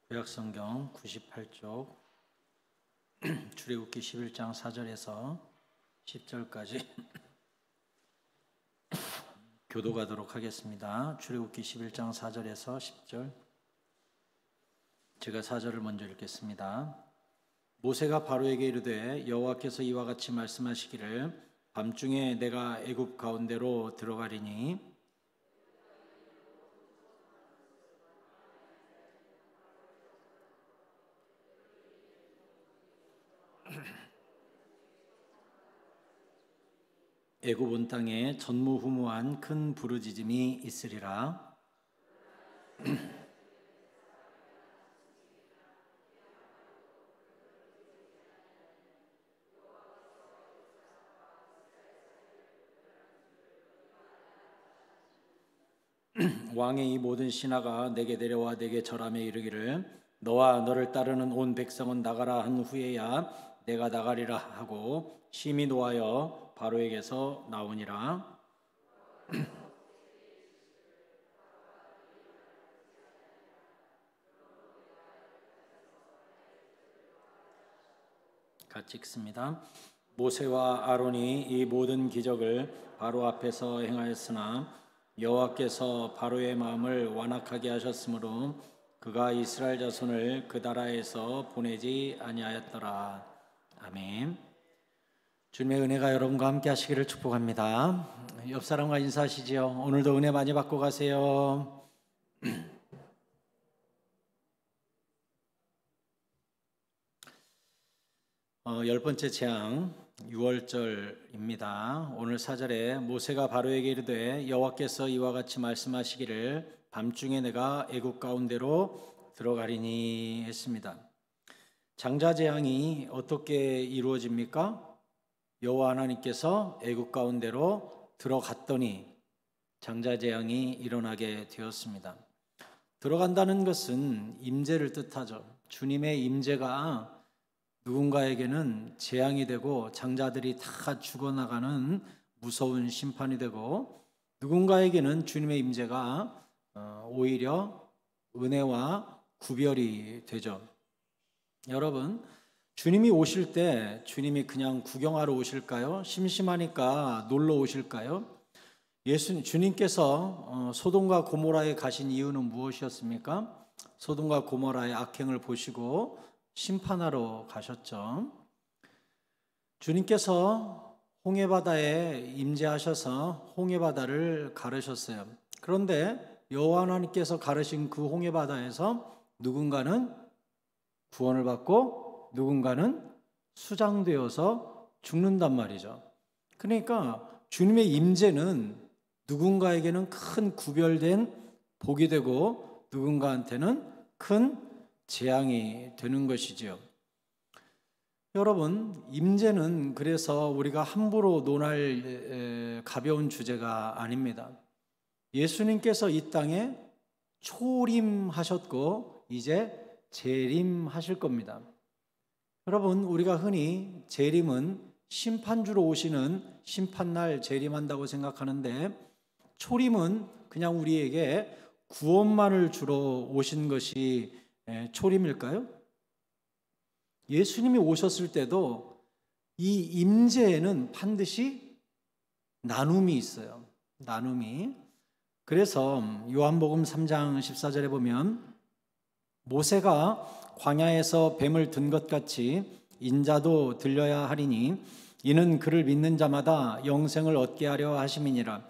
구약성경 98쪽 출애굽기 11장 4절에서 10절까지 교도가도록 하겠습니다. 출애굽기 11장 4절에서 10절. 제가 4절을 먼저 읽겠습니다. 모세가 바로에게 이르되 여호와께서 이와 같이 말씀하시기를 밤중에 내가 애굽 가운데로 들어가리니 애굽 온 땅에 전무후무한 큰 부르짖음이 있으리라. 왕의 이 모든 신하가 내게 내려와 내게 절하며 이르기를 너와 너를 따르는 온 백성은 나가라 한 후에야 내가 나가리라 하고 심히 노하여 바로에게서 나오니라. 같이 읽습니다. 모세와 아론이 이 모든 기적을 바로 앞에서 행하였으나 여호와께서 바로의 마음을 완악하게 하셨으므로 그가 이스라엘 자손을 그 나라에서 보내지 아니하였더라. 아멘. 주님의 은혜가 여러분과 함께 하시기를 축복합니다. 옆 사람과 인사하시지요. 오늘도 은혜 많이 받고 가세요. 열 번째 재앙 6월절입니다. 오늘 4절에 모세가 바로에게 이르되 여호와께서 이와 같이 말씀하시기를 밤중에 내가 애굽 가운데로 들어가리니 했습니다. 장자 재앙이 어떻게 이루어집니까? 여호와 하나님께서 애굽 가운데로 들어갔더니 장자 재앙이 일어나게 되었습니다. 들어간다는 것은 임재를 뜻하죠. 주님의 임재가 누군가에게는 재앙이 되고 장자들이 다 죽어나가는 무서운 심판이 되고 누군가에게는 주님의 임재가 오히려 은혜와 구별이 되죠. 여러분, 주님이 오실 때 주님이 그냥 구경하러 오실까요? 심심하니까 놀러 오실까요? 주님께서 소돔과 고모라에 가신 이유는 무엇이었습니까? 소돔과 고모라의 악행을 보시고 심판하러 가셨죠. 주님께서 홍해바다에 임재하셔서 홍해바다를 가르셨어요. 그런데 여호와 하나님께서 가르신 그 홍해바다에서 누군가는 구원을 받고 누군가는 수장되어서 죽는단 말이죠. 그러니까 주님의 임재는 누군가에게는 큰 구별된 복이 되고 누군가한테는 큰 재앙이 되는 것이지요. 여러분, 임재는 그래서 우리가 함부로 논할 가벼운 주제가 아닙니다. 예수님께서 이 땅에 초림하셨고 이제 재림하실 겁니다. 여러분, 우리가 흔히 재림은 심판주로 오시는 심판날 재림한다고 생각하는데 초림은 그냥 우리에게 구원만을 주러 오신 것이 초림일까요? 예수님이 오셨을 때도 이 임재에는 반드시 나눔이 있어요. 나눔이. 그래서 요한복음 3장 14절에 보면 모세가 광야에서 뱀을 든 것 같이 인자도 들려야 하리니 이는 그를 믿는 자마다 영생을 얻게 하려 하심이니라.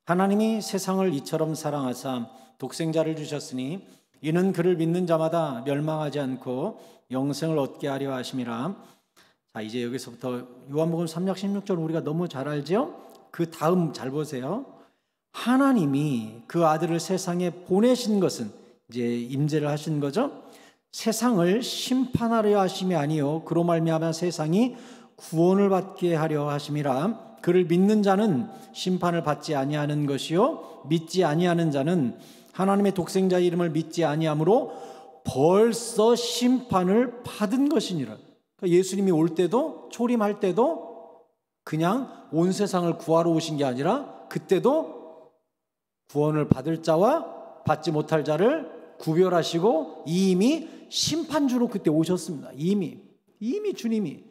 하나님이 세상을 이처럼 사랑하사 독생자를 주셨으니 이는 그를 믿는 자마다 멸망하지 않고 영생을 얻게 하려 하심이라. 자, 이제 여기서부터 요한복음 3장 16절 우리가 너무 잘 알죠? 그 다음 잘 보세요. 하나님이 그 아들을 세상에 보내신 것은 이제 임재를 하신 거죠. 세상을 심판하려 하심이 아니요 그로 말미암아 세상이 구원을 받게 하려 하심이라. 그를 믿는 자는 심판을 받지 아니하는 것이요 믿지 아니하는 자는 하나님의 독생자 이름을 믿지 아니하므로 벌써 심판을 받은 것이니라. 그러니까 예수님이 올 때도 초림할 때도 그냥 온 세상을 구하러 오신 게 아니라 그때도 구원을 받을 자와 받지 못할 자를 구별하시고 이미 심판주로 그때 오셨습니다. 이미 주님이.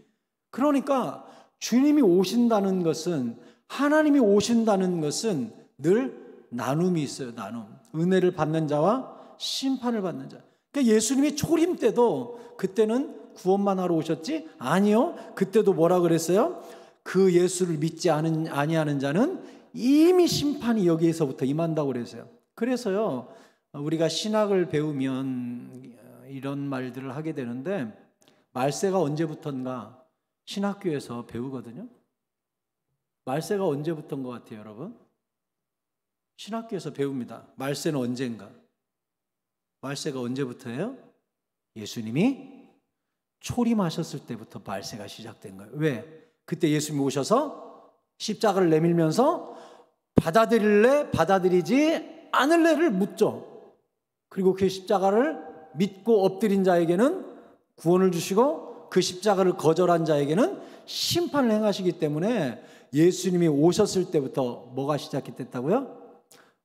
그러니까 주님이 오신다는 것은, 하나님이 오신다는 것은 늘 나눔이 있어요. 나눔. 은혜를 받는 자와 심판을 받는 자. 그러니까 예수님이 초림 때도 그때는 구원만 하러 오셨지? 아니요. 그때도 뭐라 그랬어요? 그 예수를 믿지 아니하는 자는 이미 심판이 여기에서부터 임한다고 그랬어요. 그래서요, 우리가 신학을 배우면 이런 말들을 하게 되는데, 말세가 언제부턴가 신학교에서 배우거든요. 말세가 언제부터인 것 같아요, 여러분? 신학교에서 배웁니다. 말세는 언젠가? 말세가 언제부터예요? 예수님이 초림하셨을 때부터 말세가 시작된 거예요. 왜? 그때 예수님이 오셔서 십자가를 내밀면서 받아들일래? 받아들이지 않을래를 묻죠. 그리고 그 십자가를 믿고 엎드린 자에게는 구원을 주시고 그 십자가를 거절한 자에게는 심판을 행하시기 때문에 예수님이 오셨을 때부터 뭐가 시작됐다고요?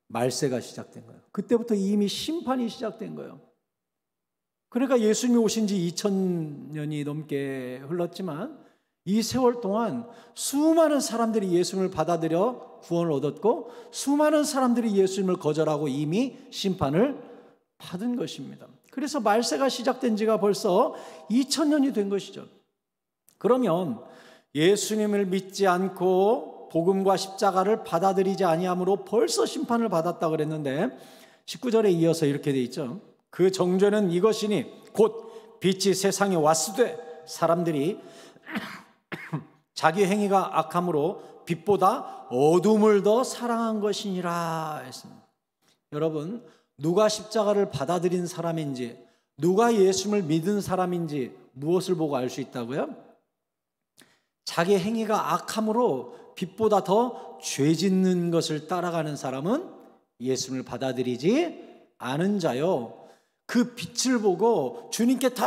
말세가 시작된 거예요. 그때부터 이미 심판이 시작된 거예요. 그러니까 예수님이 오신 지 2000년이 넘게 흘렀지만 이 세월 동안 수많은 사람들이 예수님을 받아들여 구원을 얻었고, 수많은 사람들이 예수님을 거절하고 이미 심판을 받은 것입니다. 그래서 말세가 시작된 지가 벌써 2000년이 된 것이죠. 그러면 예수님을 믿지 않고 복음과 십자가를 받아들이지 아니함으로 벌써 심판을 받았다고 그랬는데, 19절에 이어서 이렇게 돼 있죠. 그 정죄는 이것이니 곧 빛이 세상에 왔으되 사람들이 자기 행위가 악함으로 빛보다 어둠을 더 사랑한 것이니라 했습니다. 여러분, 누가 십자가를 받아들인 사람인지, 누가 예수님을 믿은 사람인지 무엇을 보고 알 수 있다고요? 자기 행위가 악함으로 빛보다 더 죄 짓는 것을 따라가는 사람은 예수님을 받아들이지 않은 자요, 그 빛을 보고 주님께 더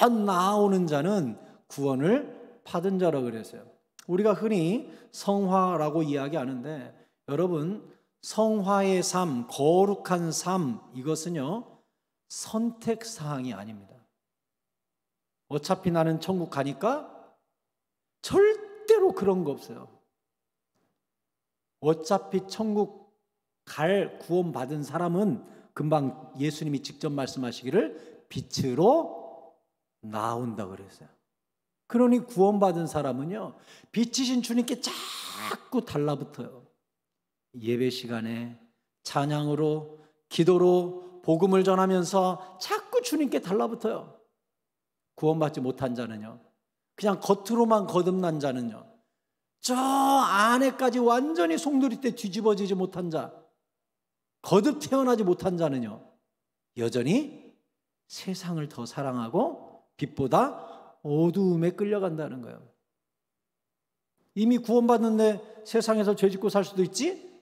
나아오는 자는 구원을 받은 자라고 그랬어요. 우리가 흔히 성화라고 이야기하는데, 여러분, 성화의 삶, 거룩한 삶, 이것은요 선택사항이 아닙니다. 어차피 나는 천국 가니까 절대로 그런 거 없어요. 어차피 천국 갈 구원받은 사람은 금방 예수님이 직접 말씀하시기를 빛으로 나온다 그랬어요. 그러니 구원받은 사람은요 빛이신 주님께 자꾸 달라붙어요. 예배 시간에 찬양으로, 기도로, 복음을 전하면서 자꾸 주님께 달라붙어요. 구원받지 못한 자는요, 그냥 겉으로만 거듭난 자는요, 저 안에까지 완전히 송두리째 뒤집어지지 못한 자, 거듭 태어나지 못한 자는요 여전히 세상을 더 사랑하고 빛보다 어두움에 끌려간다는 거예요. 이미 구원받는데 세상에서 죄 짓고 살 수도 있지?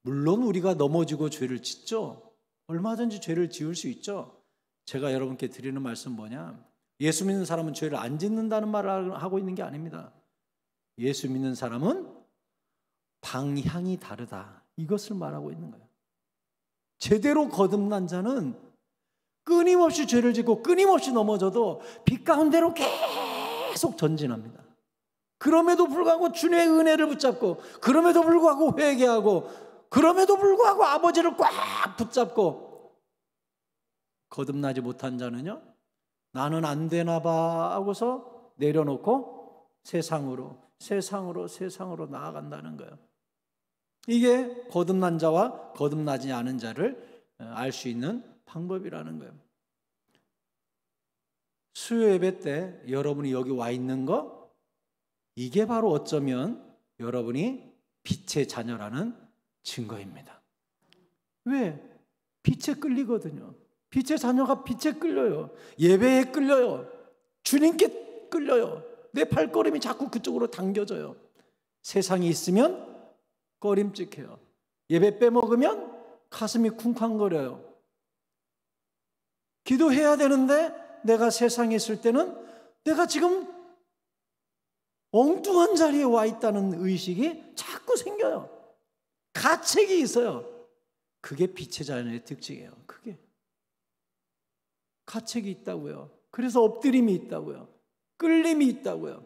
물론 우리가 넘어지고 죄를 짓죠. 얼마든지 죄를 지을 수 있죠. 제가 여러분께 드리는 말씀 뭐냐, 예수 믿는 사람은 죄를 안 짓는다는 말을 하고 있는 게 아닙니다. 예수 믿는 사람은 방향이 다르다, 이것을 말하고 있는 거예요. 제대로 거듭난 자는 끊임없이 죄를 짓고 끊임없이 넘어져도 빛 가운데로 계속 전진합니다. 그럼에도 불구하고 주님의 은혜를 붙잡고, 그럼에도 불구하고 회개하고, 그럼에도 불구하고 아버지를 꽉 붙잡고, 거듭나지 못한 자는요 나는 안 되나 봐 하고서 내려놓고 세상으로 나아간다는 거예요. 이게 거듭난 자와 거듭나지 않은 자를 알 수 있는 방법이라는 거예요. 수요 예배 때 여러분이 여기 와 있는 거, 이게 바로 어쩌면 여러분이 빛의 자녀라는 증거입니다. 왜? 빛에 끌리거든요. 빛의 자녀가 빛에 끌려요. 예배에 끌려요. 주님께 끌려요. 내 발걸음이 자꾸 그쪽으로 당겨져요. 세상이 있으면 꺼림칙해요. 예배 빼먹으면 가슴이 쿵쾅거려요. 기도해야 되는데 내가 세상에 있을 때는 내가 지금 엉뚱한 자리에 와 있다는 의식이 자꾸 생겨요. 가책이 있어요. 그게 빛의 자녀의 특징이에요. 그게 가책이 있다고요. 그래서 엎드림이 있다고요. 끌림이 있다고요.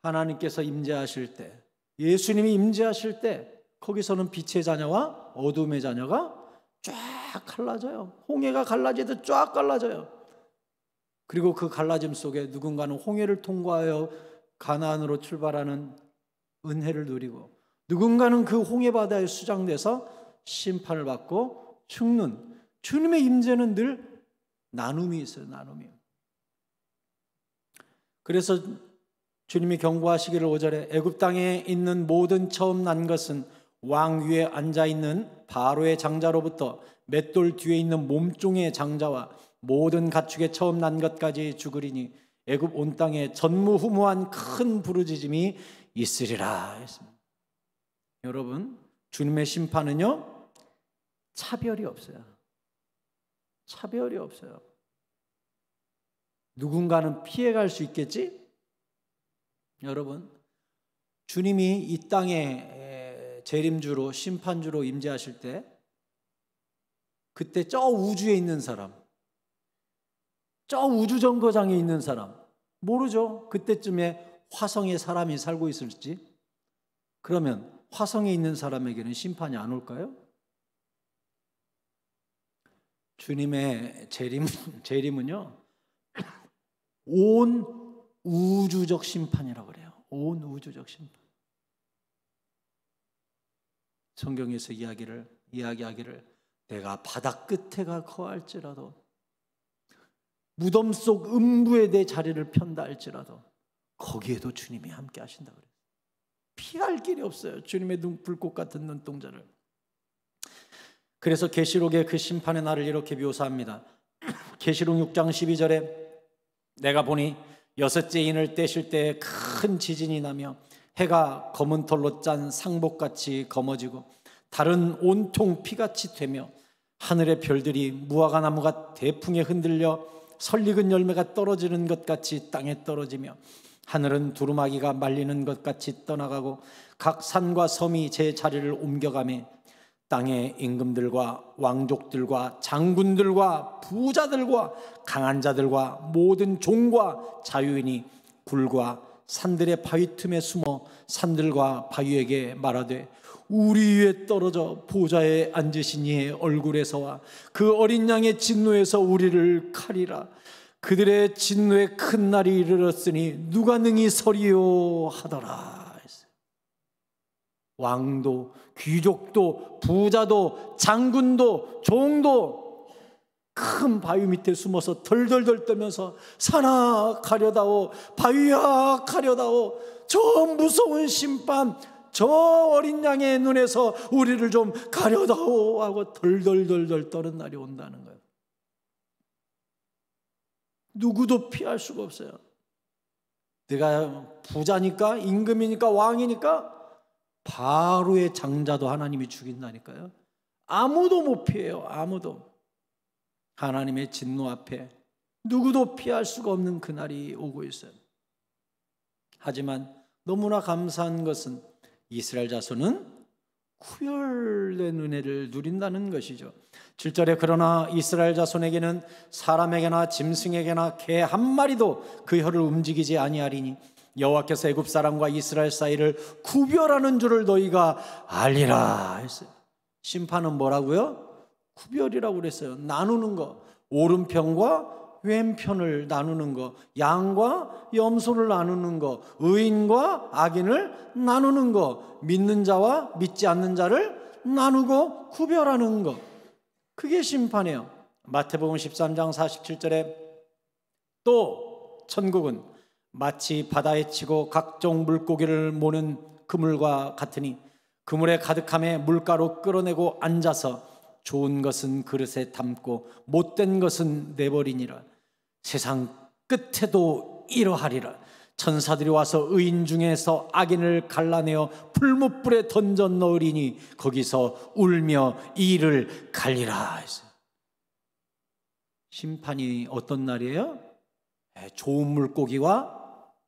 하나님께서 임재하실 때, 예수님이 임재하실 때 거기서는 빛의 자녀와 어둠의 자녀가 쫙 갈라져요. 홍해가 갈라지듯 쫙 갈라져요. 그리고 그 갈라짐 속에 누군가는 홍해를 통과하여 가나안으로 출발하는 은혜를 누리고, 누군가는 그 홍해 바다에 수장돼서 심판을 받고 죽는, 주님의 임재는 늘 나눔이 있어요. 나눔이. 그래서 주님이 경고하시기를 5절에 애굽 땅에 있는 모든 처음 난 것은 왕 위에 앉아있는 바로의 장자로부터 맷돌 뒤에 있는 몸종의 장자와 모든 가축의 처음 난 것까지 죽으리니 애굽 온 땅에 전무후무한 큰 부르짖음이 있으리라 했습니다. 여러분, 주님의 심판은요, 차별이 없어요. 차별이 없어요. 누군가는 피해갈 수 있겠지? 여러분, 주님이 이 땅에 재림주로, 심판주로 임재하실 때, 그때 저 우주에 있는 사람, 저 우주정거장에 있는 사람, 모르죠? 그때쯤에 화성에 사람이 살고 있을지. 그러면 화성에 있는 사람에게는 심판이 안 올까요? 주님의 재림은요, 온 우주적 심판이라고 그래요. 온 우주적 심판. 성경에서 이야기하기를 내가 바다 끝에 가 거할지라도, 무덤 속 음부에 내 자리를 편다 할지라도 거기에도 주님이 함께 하신다고 그래요. 피할 길이 없어요. 주님의 불꽃 같은 눈동자를. 그래서 계시록의 그 심판의 날을 이렇게 묘사합니다. 계시록 6장 12절에 내가 보니 여섯째 인을 떼실 때에 큰 지진이 나며 해가 검은 털로 짠 상복같이 검어지고 달은 온통 피같이 되며 하늘의 별들이 무화과 나무가 대풍에 흔들려 설익은 열매가 떨어지는 것 같이 땅에 떨어지며 하늘은 두루마기가 말리는 것 같이 떠나가고 각 산과 섬이 제 자리를 옮겨가며 땅의 임금들과 왕족들과 장군들과 부자들과 강한 자들과 모든 종과 자유인이 굴과 산들의 바위 틈에 숨어 산들과 바위에게 말하되 우리 위에 떨어져 보좌에 앉으신 이의 얼굴에서와 그 어린 양의 진노에서 우리를 칼이라. 그들의 진노의 큰 날이 이르렀으니 누가 능히 서리요 하더라. 왕도 귀족도 부자도 장군도 종도 큰 바위 밑에 숨어서 덜덜덜 떨면서 산아 가려다오, 바위야 가려다오, 저 무서운 심판, 저 어린 양의 눈에서 우리를 좀 가려다오 하고 덜덜덜덜 떠는 날이 온다는 거예요. 누구도 피할 수가 없어요. 내가 부자니까, 임금이니까, 왕이니까 바로의 장자도 하나님이 죽인다니까요. 아무도 못 피해요. 아무도. 하나님의 진노 앞에 누구도 피할 수가 없는 그날이 오고 있어요. 하지만 너무나 감사한 것은 이스라엘 자손은 구별된 은혜를 누린다는 것이죠. 7절에 그러나 이스라엘 자손에게는 사람에게나 짐승에게나 개 한 마리도 그 혀를 움직이지 아니하리니 여호와께서 애굽 사람과 이스라엘 사이를 구별하는 줄을 너희가 알리라 했어요. 심판은 뭐라고요? 구별이라고 그랬어요. 나누는 거, 오른편과 왼편을 나누는 거, 양과 염소를 나누는 거, 의인과 악인을 나누는 거, 믿는 자와 믿지 않는 자를 나누고 구별하는 거, 그게 심판이에요. 마태복음 13장 47절에 또 천국은 마치 바다에 치고 각종 물고기를 모는 그물과 같으니 그물에 가득함에 물가로 끌어내고 앉아서 좋은 것은 그릇에 담고 못된 것은 내버리니라. 세상 끝에도 이러하리라. 천사들이 와서 의인 중에서 악인을 갈라내어 풀무불에 던져 넣으리니 거기서 울며 이를 갈리라 했어요. 심판이 어떤 날이에요? 좋은 물고기와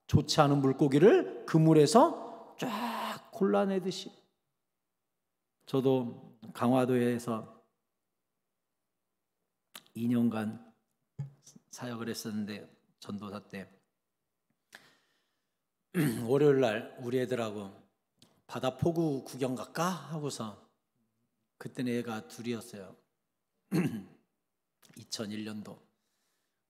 좋지 않은 물고기를 그물에서 쫙 골라내듯이. 저도 강화도에서 2년간 사역을 했었는데 전도사 때 월요일 날 우리 애들하고 바다 포구 구경 갈까 하고서 그때는 애가 둘이었어요. 2001년도.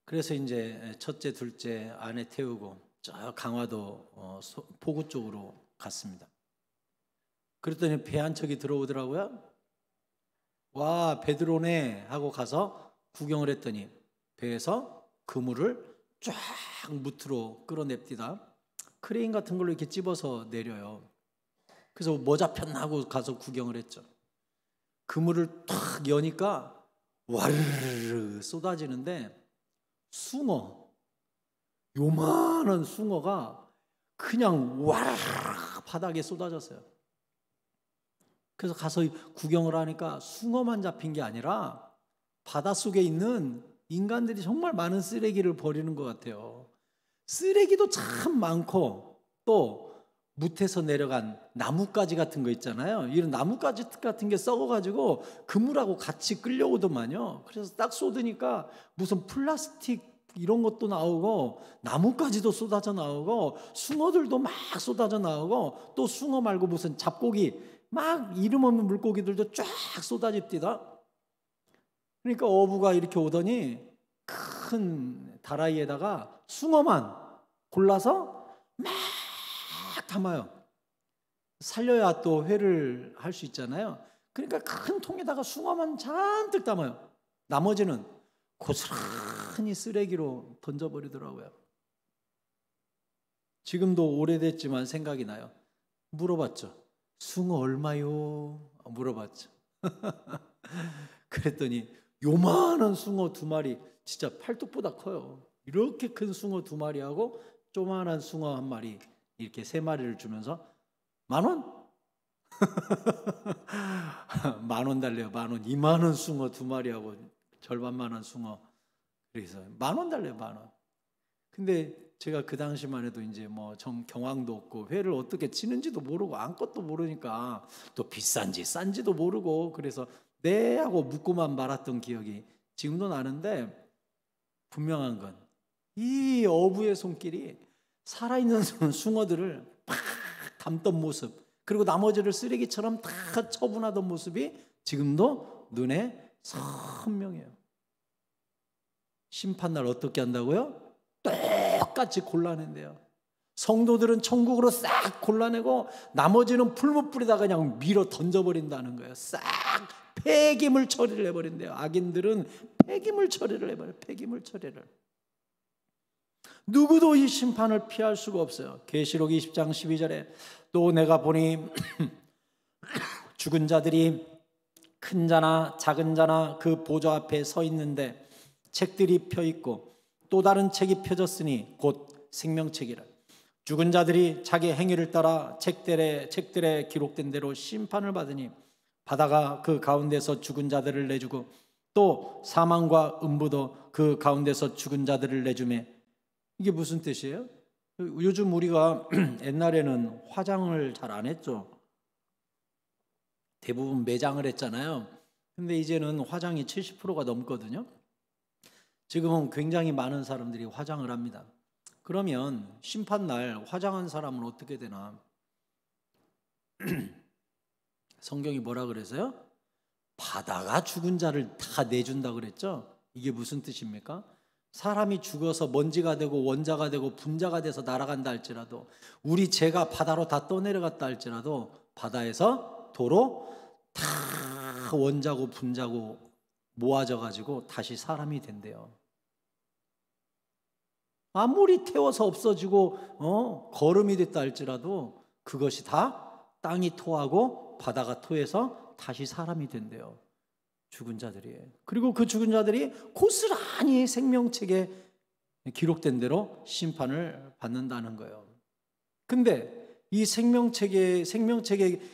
그래서 이제 첫째, 둘째 아내 태우고 저 강화도 포구 쪽으로 갔습니다. 그랬더니 배 한 척이 들어오더라고요. 와, 배 들어오네 하고 가서 구경을 했더니 배에서 그물을 쫙 무트로 끌어냅디다. 크레인 같은 걸로 이렇게 집어서 내려요. 그래서 뭐 잡혔나 하고 가서 구경을 했죠. 그물을 탁 여니까 와르르 쏟아지는데 숭어, 요만한 숭어가 그냥 와르르 바닥에 쏟아졌어요. 그래서 가서 구경을 하니까 숭어만 잡힌 게 아니라 바닷속에 있는 인간들이 정말 많은 쓰레기를 버리는 것 같아요. 쓰레기도 참 많고 또 무태서 내려간 나뭇가지 같은 거 있잖아요. 이런 나뭇가지 같은 게 썩어가지고 그물하고 같이 끌려오더만요. 그래서 딱 쏟으니까 무슨 플라스틱 이런 것도 나오고 나뭇가지도 쏟아져 나오고 숭어들도 막 쏟아져 나오고 또 숭어 말고 무슨 잡고기 막 이름 없는 물고기들도 쫙 쏟아집디다. 그러니까 어부가 이렇게 오더니 큰 다라이에다가 숭어만 골라서 막 담아요. 살려야 또 회를 할 수 있잖아요. 그러니까 큰 통에다가 숭어만 잔뜩 담아요. 나머지는 고스란히 쓰레기로 던져버리더라고요. 지금도 오래됐지만 생각이 나요. 물어봤죠. 숭어 얼마요? 물어봤죠. 그랬더니 요만한 숭어 2마리, 진짜 팔뚝보다 커요. 이렇게 큰 숭어 2마리하고 조만한 숭어 1마리, 이렇게 3마리를 주면서 10,000원? 10,000원 달래요. 10,000원. 이만한 숭어 2마리하고 절반만한 숭어, 그래서 10,000원 달래요. 10,000원. 근데 제가 그 당시만 해도 이제 뭐 좀 경황도 없고 회를 어떻게 치는지도 모르고 아무것도 모르니까 또 비싼지 싼지도 모르고 그래서 네 하고 묻고만 말았던 기억이 지금도 나는데, 분명한 건 이 어부의 손길이 살아있는 숭어들을 팍 담던 모습, 그리고 나머지를 쓰레기처럼 다 처분하던 모습이 지금도 눈에 선명해요. 심판날 어떻게 한다고요? 똑같이 골라낸대요. 성도들은 천국으로 싹 골라내고 나머지는 풀무불에다가 그냥 밀어 던져버린다는 거예요. 싹 폐기물 처리를 해버린대요. 악인들은 폐기물 처리를 해버려요. 폐기물 처리를. 누구도 이 심판을 피할 수가 없어요. 계시록 20장 12절에 또 내가 보니 죽은 자들이 큰 자나 작은 자나 그 보좌 앞에 서 있는데 책들이 펴 있고 또 다른 책이 펴졌으니 곧 생명책이라. 죽은 자들이 자기 행위를 따라 책들에 기록된 대로 심판을 받으니 바다가 그 가운데서 죽은 자들을 내주고 또 사망과 음부도 그 가운데서 죽은 자들을 내주매. 이게 무슨 뜻이에요? 요즘 우리가 옛날에는 화장을 잘 안 했죠. 대부분 매장을 했잖아요. 근데 이제는 화장이 70%가 넘거든요. 지금은 굉장히 많은 사람들이 화장을 합니다. 그러면 심판날 화장한 사람은 어떻게 되나? 성경이 뭐라 그래서요? 바다가 죽은 자를 다 내준다 그랬죠? 이게 무슨 뜻입니까? 사람이 죽어서 먼지가 되고 원자가 되고 분자가 돼서 날아간다 할지라도, 우리 죄가 바다로 다 떠내려갔다 할지라도 바다에서 도로 다 원자고 분자고 모아져 가지고 다시 사람이 된대요. 아무리 태워서 없어지고 거름이 됐다 할지라도 그것이 다 땅이 토하고 바다가 토해서 다시 사람이 된대요. 죽은 자들이. 그리고 그 죽은 자들이 고스란히 생명책에 기록된 대로 심판을 받는다는 거예요. 근데 이 생명책에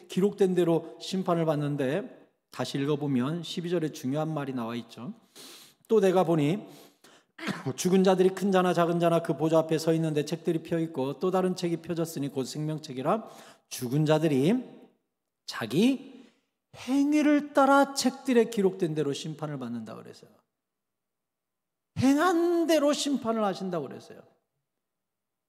기록된 대로 심판을 받는데, 다시 읽어보면 12절에 중요한 말이 나와 있죠. 또 내가 보니 죽은 자들이 큰 자나 작은 자나 그 보좌 앞에 서 있는데 책들이 펴 있고 또 다른 책이 펴졌으니 곧 생명책이라. 죽은 자들이 자기 행위를 따라 책들에 기록된 대로 심판을 받는다 그래서요. 행한 대로 심판을 하신다고 그랬어요.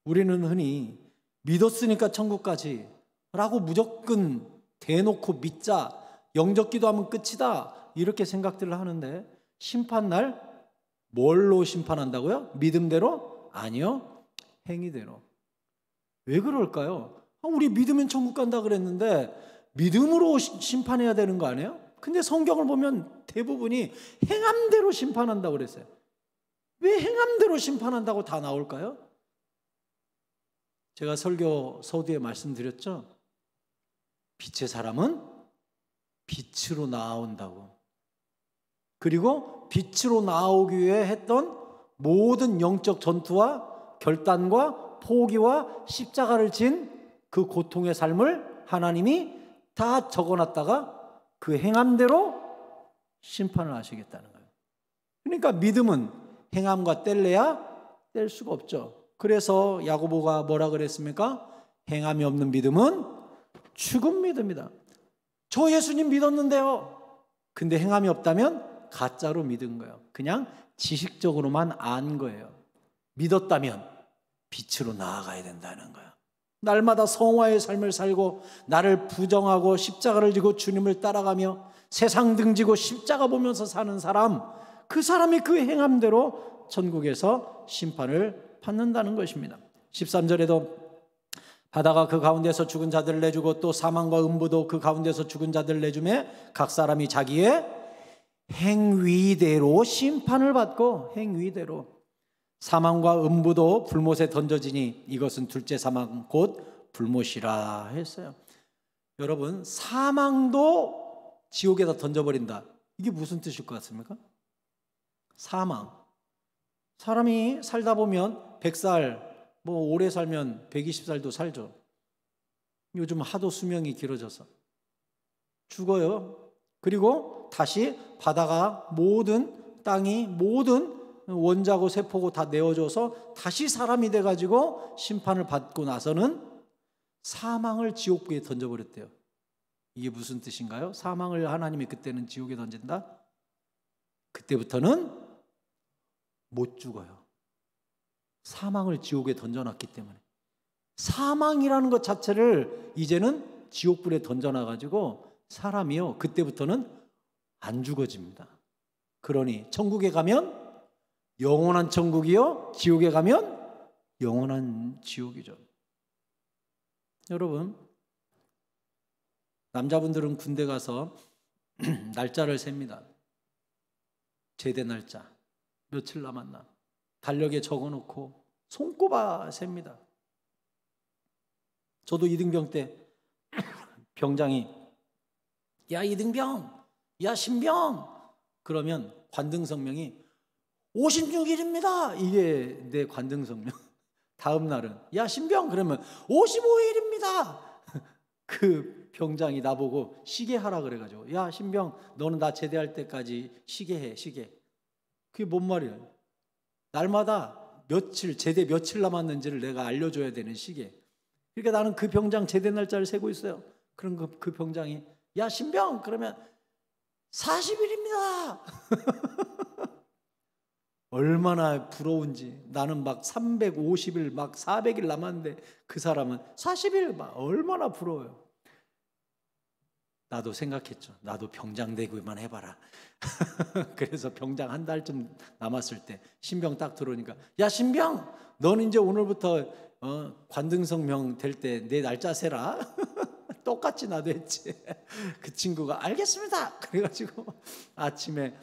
우리는 흔히 믿었으니까 천국 가지 라고 무조건 대놓고 믿자, 영접 기도하면 끝이다 이렇게 생각들을 하는데, 심판날 뭘로 심판한다고요? 믿음대로? 아니요, 행위대로. 왜 그럴까요? 우리 믿으면 천국 간다 그랬는데 믿음으로 심판해야 되는 거 아니에요? 근데 성경을 보면 대부분이 행함대로 심판한다고 그랬어요. 왜 행함대로 심판한다고 다 나올까요? 제가 설교 서두에 말씀드렸죠. 빛의 사람은 빛으로 나온다고. 그리고 빛으로 나오기 위해 했던 모든 영적 전투와 결단과 포기와 십자가를 진 그 고통의 삶을 하나님이 다 적어놨다가 그 행함대로 심판을 하시겠다는 거예요. 그러니까 믿음은 행함과 뗄래야 뗄 수가 없죠. 그래서 야고보가 뭐라 그랬습니까? 행함이 없는 믿음은 죽은 믿음이다. 저 예수님 믿었는데요. 근데 행함이 없다면 가짜로 믿은 거예요. 그냥 지식적으로만 안 거예요. 믿었다면 빛으로 나아가야 된다는 거예요. 날마다 성화의 삶을 살고 나를 부정하고 십자가를 지고 주님을 따라가며 세상 등지고 십자가 보면서 사는 사람, 그 사람이 그 행함대로 천국에서 심판을 받는다는 것입니다. 13절에도 바다가 그 가운데서 죽은 자들을 내주고 또 사망과 음부도 그 가운데서 죽은 자들을 내주매 각 사람이 자기의 행위대로 심판을 받고, 행위대로 사망과 음부도 불못에 던져지니 이것은 둘째 사망 곧 불못이라 했어요. 여러분, 사망도 지옥에다 던져버린다. 이게 무슨 뜻일 것 같습니까? 사망. 사람이 살다 보면 100살, 오래 살면 120살도 살죠. 요즘 하도 수명이 길어져서 죽어요. 그리고 다시 바다가 모든 땅이 모든 원자고 세포고 다 내어줘서 다시 사람이 돼가지고 심판을 받고 나서는 사망을 지옥불에 던져버렸대요. 이게 무슨 뜻인가요? 사망을 하나님이 그때는 지옥에 던진다? 그때부터는 못 죽어요. 사망을 지옥에 던져놨기 때문에. 사망이라는 것 자체를 이제는 지옥불에 던져놔가지고 사람이요, 그때부터는 안 죽어집니다. 그러니 천국에 가면 영원한 천국이요, 지옥에 가면 영원한 지옥이죠. 여러분, 남자분들은 군대 가서 날짜를 셉니다. 제대 날짜 며칠 남았나 달력에 적어놓고 손꼽아 셉니다. 저도 이등병 때 병장이 야 이등병, 야 신병 그러면 관등성명이 56일입니다. 이게 내 관등성명. 다음 날은 야 신병 그러면 55일입니다. 그 병장이 나보고 시계 하라 그래가지고 야 신병 너는 나 제대할 때까지 시계해 시계. 그게 뭔 말이에요? 날마다 며칠 제대 며칠 남았는지를 내가 알려줘야 되는 시계. 그러니까 나는 그 병장 제대 날짜를 세고 있어요. 그럼 그 병장이 야 신병 그러면 40일입니다. 얼마나 부러운지. 나는 막 350일 막 400일 남았는데 그 사람은 40일 막 얼마나 부러워요. 나도 생각했죠. 나도 병장 되고만 해봐라. 그래서 병장 한 달쯤 남았을 때 신병 딱 들어오니까 야 신병 너는 이제 오늘부터 관등성명 될 때 내 날짜 세라. 똑같이 나도 했지. 그 친구가 알겠습니다. 그래가지고 아침에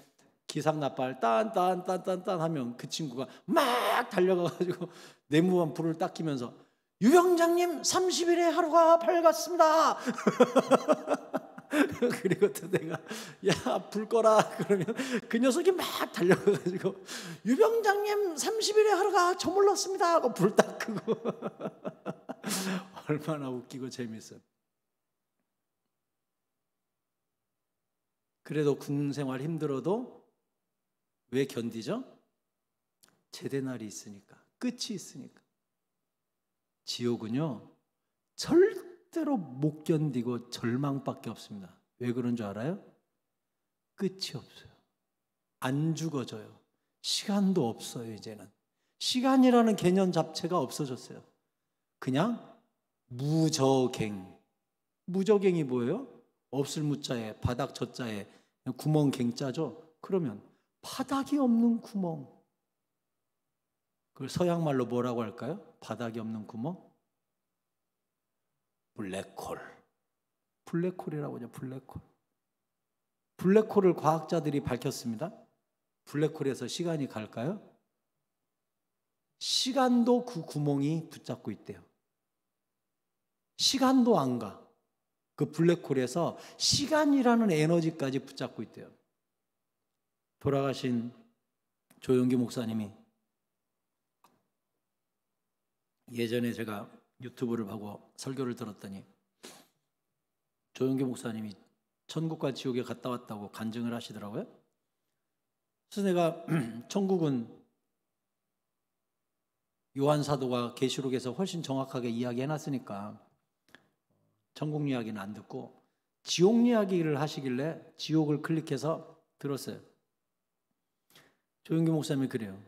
기상나팔 딴 하면 그 친구가 막 달려가가지고 내무반 불을 딱 끼면서 유병장님 30일의 하루가 밝았습니다. 그리고 또 내가 야 불 꺼라 그러면 그 녀석이 막 달려가가지고 유병장님 30일의 하루가 저물렀습니다 하고 불 딱 끄고. 얼마나 웃기고 재밌어요. 그래도 군 생활 힘들어도 왜 견디죠? 제대 날이 있으니까, 끝이 있으니까. 지옥은요 절대로 못 견디고 절망밖에 없습니다. 왜 그런 줄 알아요? 끝이 없어요. 안 죽어져요. 시간도 없어요. 이제는 시간이라는 개념 자체가 없어졌어요. 그냥 무저갱. 무저갱이 뭐예요? 없을 무자에 바닥 저자에 구멍 갱자죠. 그러면 바닥이 없는 구멍. 그걸 서양말로 뭐라고 할까요? 바닥이 없는 구멍? 블랙홀. 블랙홀이라고 하죠. 블랙홀. 블랙홀을 과학자들이 밝혔습니다. 블랙홀에서 시간이 갈까요? 시간도 그 구멍이 붙잡고 있대요. 시간도 안 가. 그 블랙홀에서 시간이라는 에너지까지 붙잡고 있대요. 돌아가신 조용기 목사님이 예전에 제가 유튜브를 보고 설교를 들었더니 조용기 목사님이 천국과 지옥에 갔다 왔다고 간증을 하시더라고요. 그래서 내가 천국은 요한 사도가 계시록에서 훨씬 정확하게 이야기해놨으니까 천국 이야기는 안 듣고 지옥 이야기를 하시길래 지옥을 클릭해서 들었어요. 조용기 목사님이 그래요.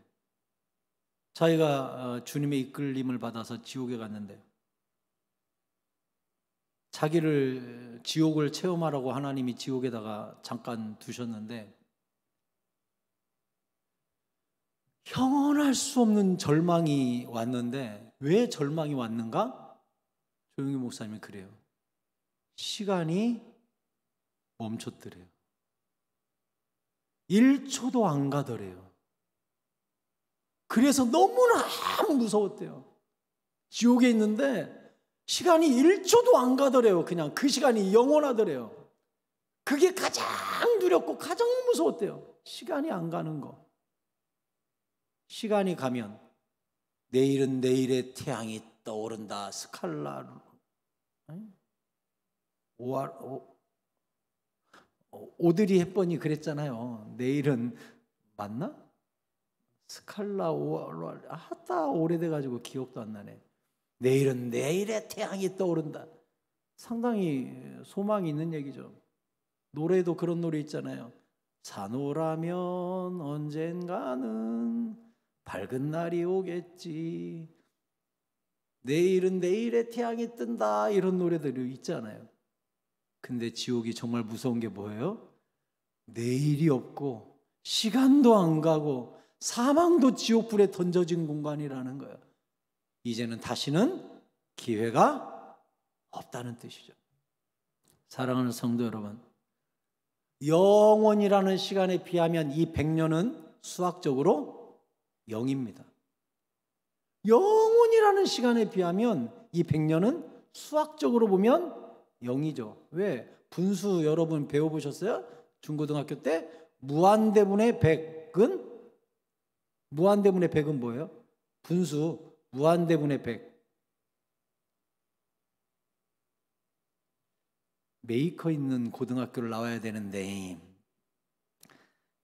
자기가 주님의 이끌림을 받아서 지옥에 갔는데 자기를 지옥을 체험하라고 하나님이 지옥에다가 잠깐 두셨는데 형언할 수 없는 절망이 왔는데 왜 절망이 왔는가? 조용기 목사님이 그래요. 시간이 멈췄더래요. 1초도 안 가더래요. 그래서 너무나 무서웠대요. 지옥에 있는데 시간이 1초도 안 가더래요. 그냥 그 시간이 영원하더래요. 그게 가장 두렵고 가장 무서웠대요. 시간이 안 가는 거. 시간이 가면 내일은 내일의 태양이 떠오른다. 스칼라 오드리 헵번이 그랬잖아요. 내일은 맞나? 스칼라 하다 오래돼가지고 기억도 안 나네. 내일은 내일의 태양이 떠오른다. 상당히 소망이 있는 얘기죠. 노래도 그런 노래 있잖아요. 산호라면 언젠가는 밝은 날이 오겠지. 내일은 내일의 태양이 뜬다. 이런 노래들이 있잖아요. 근데 지옥이 정말 무서운 게 뭐예요? 내일이 없고 시간도 안 가고 사망도 지옥불에 던져진 공간이라는 거예요. 이제는 다시는 기회가 없다는 뜻이죠. 사랑하는 성도 여러분, 영원이라는 시간에 비하면 이 100년은 수학적으로 0입니다. 영원이라는 시간에 비하면 이 100년은 수학적으로 보면 0이죠. 왜? 분수 여러분 배워보셨어요? 중고등학교 때 무한대분의 100은? 무한대분의 100은 뭐예요? 분수 무한대분의 100. 메이커 있는 고등학교를 나와야 되는데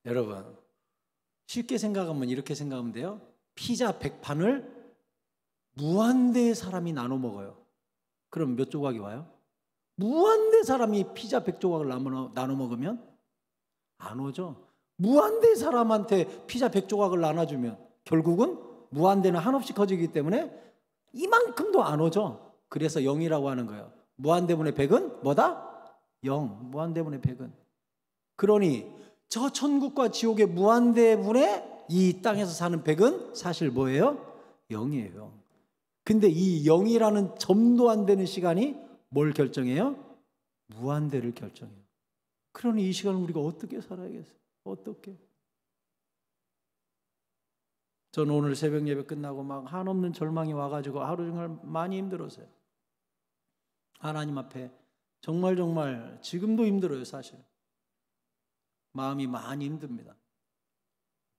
여러분 쉽게 생각하면 이렇게 생각하면 돼요. 피자 100판을 무한대의 사람이 나눠 먹어요. 그럼 몇 조각이 와요? 무한대 사람이 피자 100조각을 나눠 먹으면 안 오죠. 무한대 사람한테 피자 100조각을 나눠주면 결국은 무한대는 한없이 커지기 때문에 이만큼도 안 오죠. 그래서 0이라고 하는 거예요. 무한대분의 100은 뭐다? 0. 무한대분의 100은. 그러니 저 천국과 지옥의 무한대분의 이 땅에서 사는 100은 사실 뭐예요? 0이에요. 근데 이 0이라는 점도 안 되는 시간이 뭘 결정해요? 무한대를 결정해요. 그러니 이 시간을 우리가 어떻게 살아야겠어요? 어떻게? 저는 오늘 새벽 예배 끝나고 막 한없는 절망이 와가지고 하루 종일 많이 힘들었어요. 하나님 앞에 정말 지금도 힘들어요. 사실 마음이 많이 힘듭니다.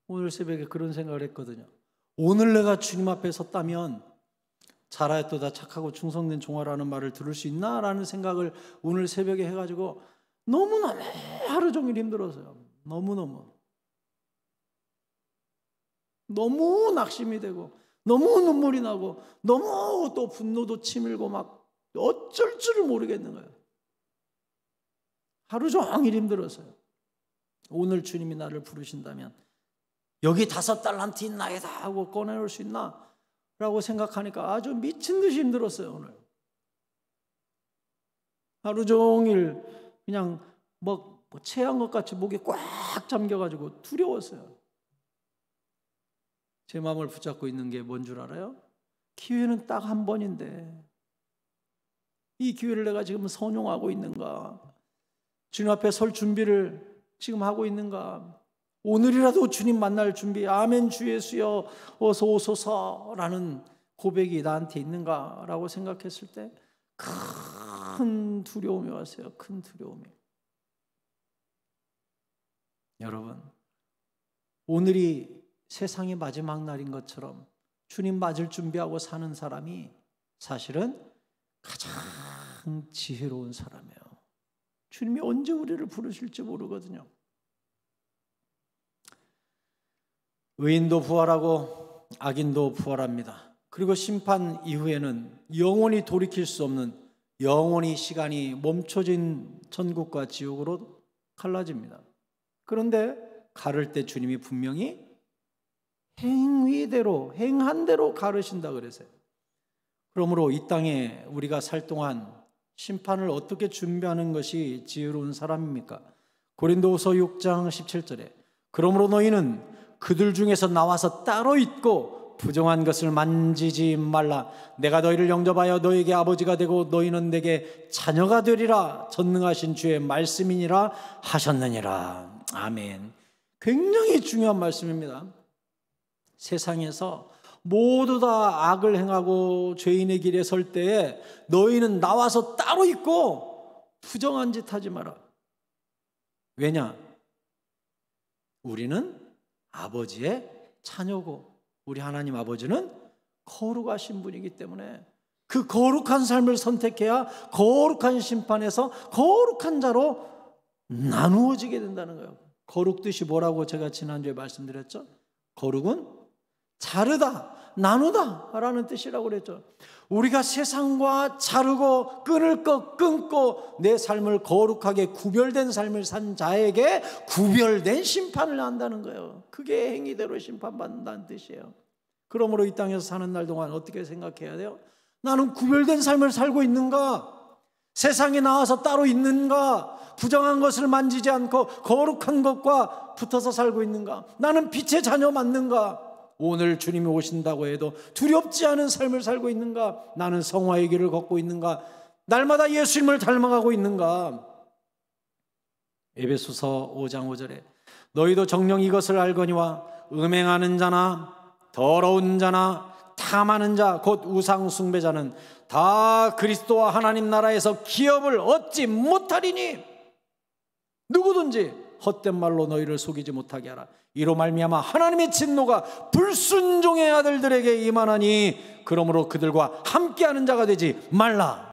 오늘 새벽에 그런 생각을 했거든요. 오늘 내가 주님 앞에 섰다면 잘하였도다 착하고 충성된 종아라는 말을 들을 수 있나라는 생각을 오늘 새벽에 해가지고 너무너무 하루 종일 힘들었어요. 너무 낙심이 되고 너무 눈물이 나고 너무 또 분노도 치밀고 막 어쩔 줄을 모르겠는 거예요. 하루 종일 힘들었어요. 오늘 주님이 나를 부르신다면 여기 5달란트 있나이다 하고 꺼내놓을 수 있나? 라고 생각하니까 아주 미친 듯이 힘들었어요. 오늘 하루 종일 그냥 뭐 체한 것 같이 목이 꽉 잠겨가지고 두려웠어요. 제 마음을 붙잡고 있는 게 뭔 줄 알아요? 기회는 딱 한 번인데 이 기회를 내가 지금 선용하고 있는가? 주님 앞에 설 준비를 지금 하고 있는가? 오늘이라도 주님 만날 준비, 아멘 주 예수여 어서 오소서라는 고백이 나한테 있는가라고 생각했을 때 큰 두려움이 왔어요. 큰 두려움이. 여러분, 오늘이 세상의 마지막 날인 것처럼 주님 맞을 준비하고 사는 사람이 사실은 가장 지혜로운 사람이에요. 주님이 언제 우리를 부르실지 모르거든요. 의인도 부활하고 악인도 부활합니다. 그리고 심판 이후에는 영원히 돌이킬 수 없는, 영원히 시간이 멈춰진 천국과 지옥으로 갈라집니다. 그런데 가를 때 주님이 분명히 행위대로, 행한 대로 가르신다 그랬어요. 그러므로 이 땅에 우리가 살 동안 심판을 어떻게 준비하는 것이 지혜로운 사람입니까? 고린도후서 6장 17절에 그러므로 너희는 그들 중에서 나와서 따로 있고 부정한 것을 만지지 말라. 내가 너희를 영접하여 너에게 아버지가 되고 너희는 내게 자녀가 되리라. 전능하신 주의 말씀이니라 하셨느니라. 아멘. 굉장히 중요한 말씀입니다. 세상에서 모두 다 악을 행하고 죄인의 길에 설 때에 너희는 나와서 따로 있고 부정한 짓 하지 마라. 왜냐? 우리는 아버지의 자녀고 우리 하나님 아버지는 거룩하신 분이기 때문에 그 거룩한 삶을 선택해야 거룩한 심판에서 거룩한 자로 나누어지게 된다는 거예요. 거룩 뜻이 뭐라고 제가 지난주에 말씀드렸죠? 거룩은 자르다, 나누다 라는 뜻이라고 그랬죠. 우리가 세상과 자르고 끊을 것 끊고 내 삶을 거룩하게 구별된 삶을 산 자에게 구별된 심판을 한다는 거예요. 그게 행위대로 심판받는다는 뜻이에요. 그러므로 이 땅에서 사는 날 동안 어떻게 생각해야 돼요? 나는 구별된 삶을 살고 있는가? 세상에 나와서 따로 있는가? 부정한 것을 만지지 않고 거룩한 것과 붙어서 살고 있는가? 나는 빛의 자녀 맞는가? 오늘 주님이 오신다고 해도 두렵지 않은 삶을 살고 있는가? 나는 성화의 길을 걷고 있는가? 날마다 예수님을 닮아가고 있는가? 에베소서 5장 5절에 너희도 정녕 이것을 알거니와 음행하는 자나 더러운 자나 탐하는 자 곧 우상 숭배자는 다 그리스도와 하나님 나라에서 기업을 얻지 못하리니 누구든지 헛된 말로 너희를 속이지 못하게 하라. 이로 말미암아 하나님의 진노가 불순종의 아들들에게 임하나니 그러므로 그들과 함께하는 자가 되지 말라.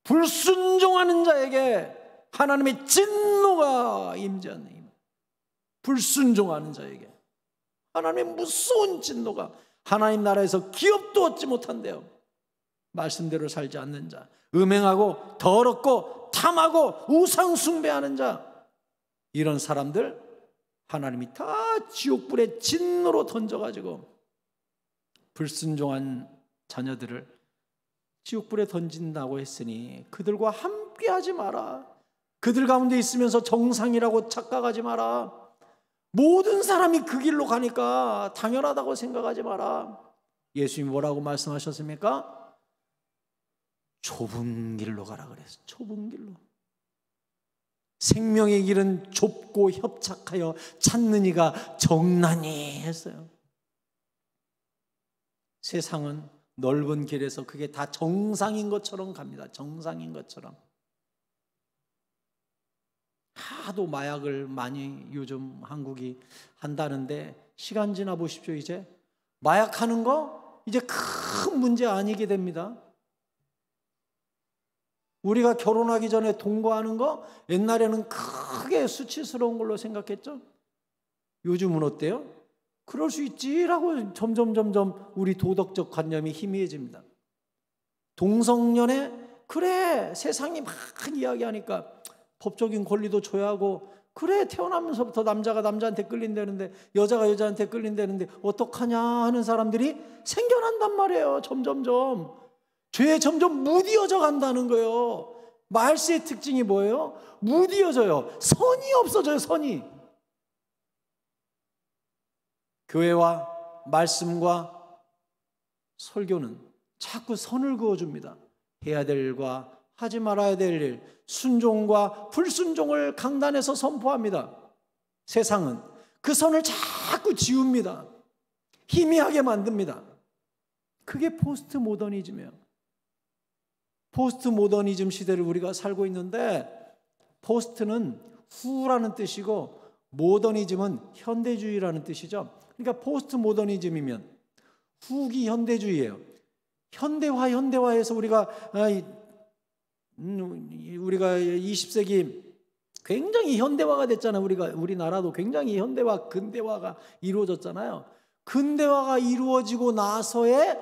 불순종하는 자에게 하나님의 진노가 임재하는, 불순종하는 자에게 하나님의 무서운 진노가, 하나님 나라에서 기업도 얻지 못한대요. 말씀대로 살지 않는 자, 음행하고 더럽고 탐하고 우상 숭배하는 자, 이런 사람들 하나님이 다 지옥불의 진노로 던져가지고 불순종한 자녀들을 지옥불에 던진다고 했으니 그들과 함께하지 마라. 그들 가운데 있으면서 정상이라고 착각하지 마라. 모든 사람이 그 길로 가니까 당연하다고 생각하지 마라. 예수님이 뭐라고 말씀하셨습니까? 좁은 길로 가라 그랬어요. 좁은 길로. 생명의 길은 좁고 협착하여 찾는 이가 적나니 했어요. 세상은 넓은 길에서 그게 다 정상인 것처럼 갑니다. 정상인 것처럼. 하도 마약을 많이 요즘 한국이 한다는데 시간 지나 보십시오. 이제 마약하는 거 이제 큰 문제 아니게 됩니다. 우리가 결혼하기 전에 동거하는 거 옛날에는 크게 수치스러운 걸로 생각했죠. 요즘은 어때요? 그럴 수 있지라고 점점 우리 도덕적 관념이 희미해집니다. 동성연애 그래 세상이 막 이야기하니까 법적인 권리도 줘야 하고 그래, 태어나면서부터 남자가 남자한테 끌린다는데 여자가 여자한테 끌린다는데 어떡하냐 하는 사람들이 생겨난단 말이에요. 점점점 죄에 점점 무디어져 간다는 거예요. 말세의 특징이 뭐예요? 무디어져요. 선이 없어져요. 선이. 교회와 말씀과 설교는 자꾸 선을 그어줍니다. 해야 될 일과 하지 말아야 될 일, 순종과 불순종을 강단에서 선포합니다. 세상은 그 선을 자꾸 지웁니다. 희미하게 만듭니다. 그게 포스트 모더니즘이에요. 포스트 모더니즘 시대를 우리가 살고 있는데, 포스트는 후라는 뜻이고 모더니즘은 현대주의라는 뜻이죠. 그러니까 포스트 모더니즘이면 후기 현대주의예요. 현대화해서 우리가 20세기 굉장히 현대화가 됐잖아요. 우리나라도 굉장히 현대화, 근대화가 이루어졌잖아요. 근대화가 이루어지고 나서에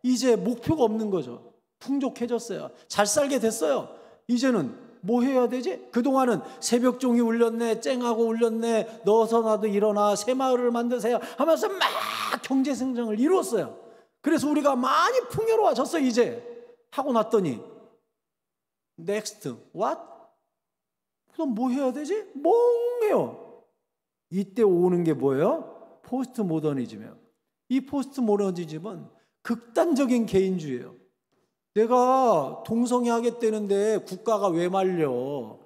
이제 목표가 없는 거죠. 풍족해졌어요. 잘 살게 됐어요. 이제는 뭐 해야 되지? 그동안은 새벽종이 울렸네, 쨍하고 울렸네, 너서 나도 일어나, 새마을을 만드세요 하면서 막 경제성장을 이루었어요. 그래서 우리가 많이 풍요로워졌어요. 이제 하고 났더니 next, what? 그럼 뭐 해야 되지? 멍해요. 이때 오는 게 뭐예요? 포스트 모더니즘이에요. 이 포스트 모더니즘은 극단적인 개인주의예요. 내가 동성애 하겠다는데 국가가 왜 말려?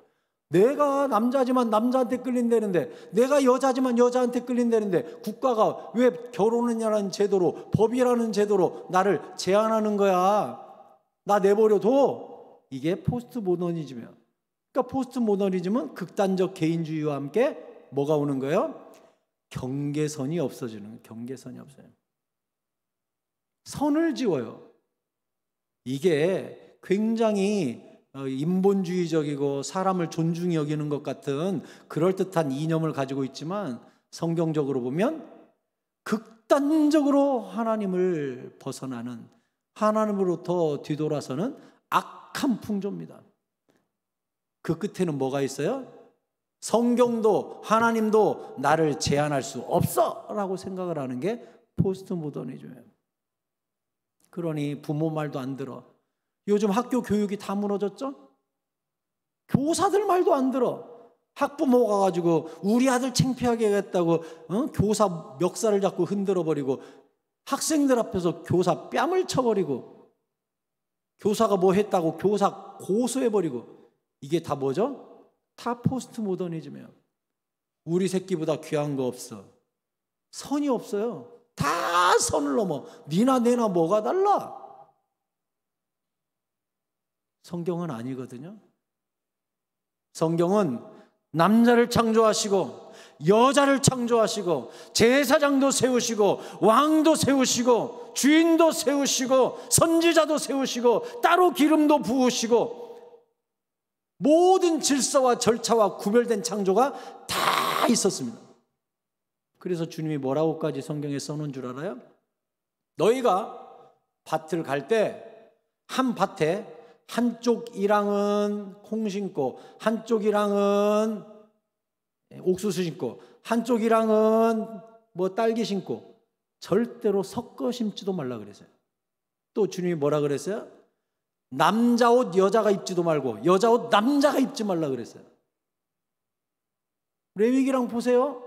내가 남자지만 남자한테 끌린다는데, 내가 여자지만 여자한테 끌린다는데 국가가 왜 결혼이라는 제도로, 법이라는 제도로 나를 제한하는 거야? 나 내버려둬. 이게 포스트 모더니즘이에요. 그러니까 포스트 모더니즘은 극단적 개인주의와 함께 뭐가 오는 거예요? 경계선이 없어지는 거예요. 경계선이 없어요. 선을 지워요. 이게 굉장히 인본주의적이고 사람을 존중히 여기는 것 같은 그럴듯한 이념을 가지고 있지만, 성경적으로 보면 극단적으로 하나님을 벗어나는, 하나님으로부터 뒤돌아서는 악한 풍조입니다. 그 끝에는 뭐가 있어요? 성경도 하나님도 나를 제한할 수 없어 라고 생각을 하는 게 포스트 모더니즘이에요. 그러니 부모 말도 안 들어. 요즘 학교 교육이 다 무너졌죠? 교사들 말도 안 들어. 학부모가 가지고 우리 아들 창피하게 하겠다고 교사 멱살을 잡고 흔들어 버리고, 학생들 앞에서 교사 뺨을 쳐버리고, 교사가 뭐 했다고 교사 고소해버리고, 이게 다 뭐죠? 다 포스트 모더니즘이에요. 우리 새끼보다 귀한 거 없어. 선이 없어요. 다 선을 넘어. 니나 내나 뭐가 달라? 성경은 아니거든요. 성경은 남자를 창조하시고 여자를 창조하시고 제사장도 세우시고 왕도 세우시고 주인도 세우시고 선지자도 세우시고 따로 기름도 부으시고 모든 질서와 절차와 구별된 창조가 다 있었습니다. 그래서 주님이 뭐라고까지 성경에 써놓은 줄 알아요? 너희가 밭을 갈 때 한 밭에 한쪽 이랑은 콩 심고 한쪽 이랑은 옥수수 심고 한쪽 이랑은 뭐 딸기 심고 절대로 섞어 심지도 말라 그랬어요. 또 주님이 뭐라 그랬어요? 남자 옷 여자가 입지도 말고 여자 옷 남자가 입지 말라 그랬어요. 레위기랑 보세요.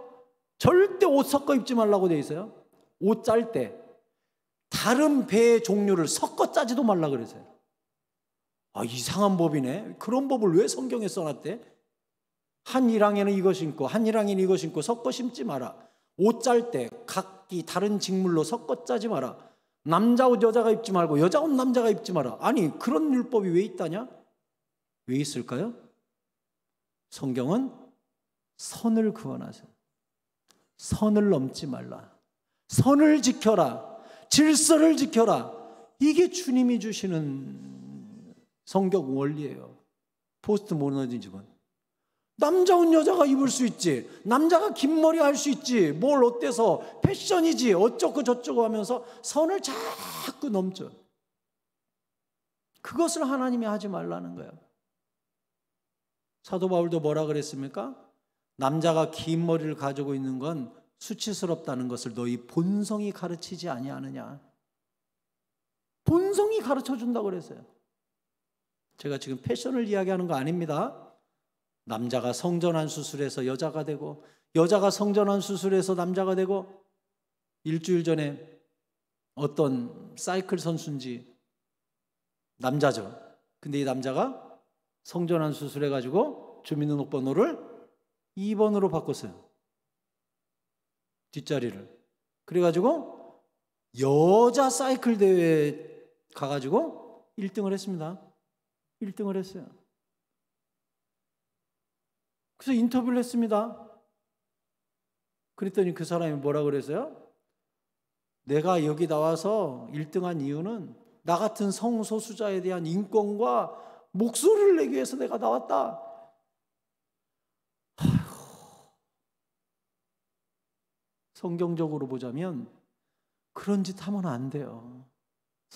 절대 옷 섞어 입지 말라고 돼 있어요. 옷 짤 때 다른 배의 종류를 섞어 짜지도 말라 그랬어요. 아, 이상한 법이네. 그런 법을 왜 성경에 써놨대? 한 일항에는 이거 심고 한 일항에는 이거 심고 섞어 심지 마라. 옷 짤 때 각기 다른 직물로 섞어 짜지 마라. 남자 옷 여자가 입지 말고 여자 옷 남자가 입지 마라. 아니, 그런 율법이 왜 있다냐? 왜 있을까요? 성경은 선을 그어놔서 선을 넘지 말라. 선을 지켜라. 질서를 지켜라. 이게 주님이 주시는 성경 원리예요. 포스트 모더니즘은 남자 옷 여자가 입을 수 있지, 남자가 긴 머리 할 수 있지, 뭘 어때서 패션이지 어쩌고 저쩌고 하면서 선을 자꾸 넘죠. 그것을 하나님이 하지 말라는 거예요. 사도 바울도 뭐라 그랬습니까? 남자가 긴 머리를 가지고 있는 건 수치스럽다는 것을 너희 본성이 가르치지 아니하느냐. 본성이 가르쳐 준다고 그랬어요. 제가 지금 패션을 이야기하는 거 아닙니다. 남자가 성전환 수술해서 여자가 되고, 여자가 성전환 수술해서 남자가 되고, 일주일 전에 어떤 사이클 선수인지 남자죠. 근데 이 남자가 성전환 수술해가지고 주민등록번호를 2번으로 바꿨어요. 뒷자리를. 그래가지고 여자 사이클 대회에 가가지고 1등을 했습니다. 1등을 했어요. 그래서 인터뷰를 했습니다. 그랬더니 그 사람이 뭐라 그랬어요? 내가 여기 나와서 1등한 이유는 나 같은 성소수자에 대한 인권과 목소리를 내기 위해서 내가 나왔다. 성경적으로 보자면 그런 짓 하면 안 돼요.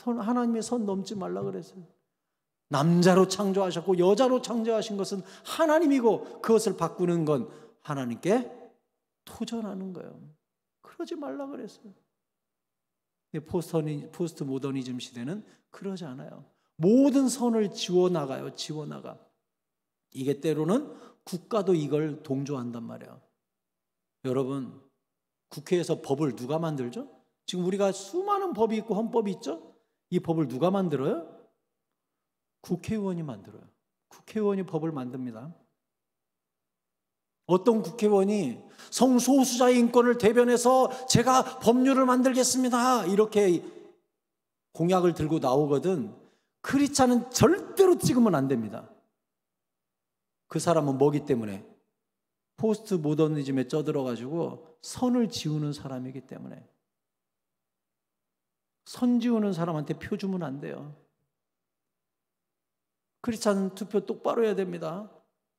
하나님의 선 넘지 말라 그랬어요. 남자로 창조하셨고 여자로 창조하신 것은 하나님이고 그것을 바꾸는 건 하나님께 도전하는 거예요. 그러지 말라 그랬어요. 포스트 모더니즘 시대는 그러지 않아요. 모든 선을 지워나가요. 지워나가. 이게 때로는 국가도 이걸 동조한단 말이에요. 여러분, 국회에서 법을 누가 만들죠? 지금 우리가 수많은 법이 있고 헌법이 있죠? 이 법을 누가 만들어요? 국회의원이 만들어요. 국회의원이 법을 만듭니다. 어떤 국회의원이 성소수자의 인권을 대변해서 제가 법률을 만들겠습니다. 이렇게 공약을 들고 나오거든. 크리스찬은 절대로 찍으면 안 됩니다. 그 사람은 뭐기 때문에? 포스트 모더니즘에 쩌들어가지고 선을 지우는 사람이기 때문에. 선 지우는 사람한테 표 주면 안 돼요. 크리스찬 투표 똑바로 해야 됩니다.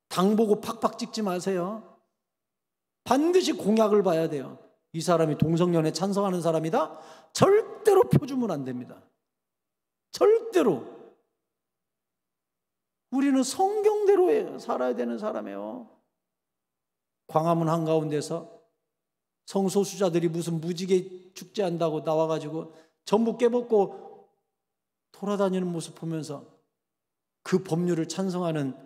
당 보고 팍팍 찍지 마세요. 반드시 공약을 봐야 돼요. 이 사람이 동성연애 찬성하는 사람이다? 절대로 표 주면 안 됩니다. 절대로. 우리는 성경대로 살아야 되는 사람이에요. 광화문 한가운데서 성소수자들이 무슨 무지개 축제한다고 나와가지고 전부 깨벗고 돌아다니는 모습 보면서 그 법률을 찬성하는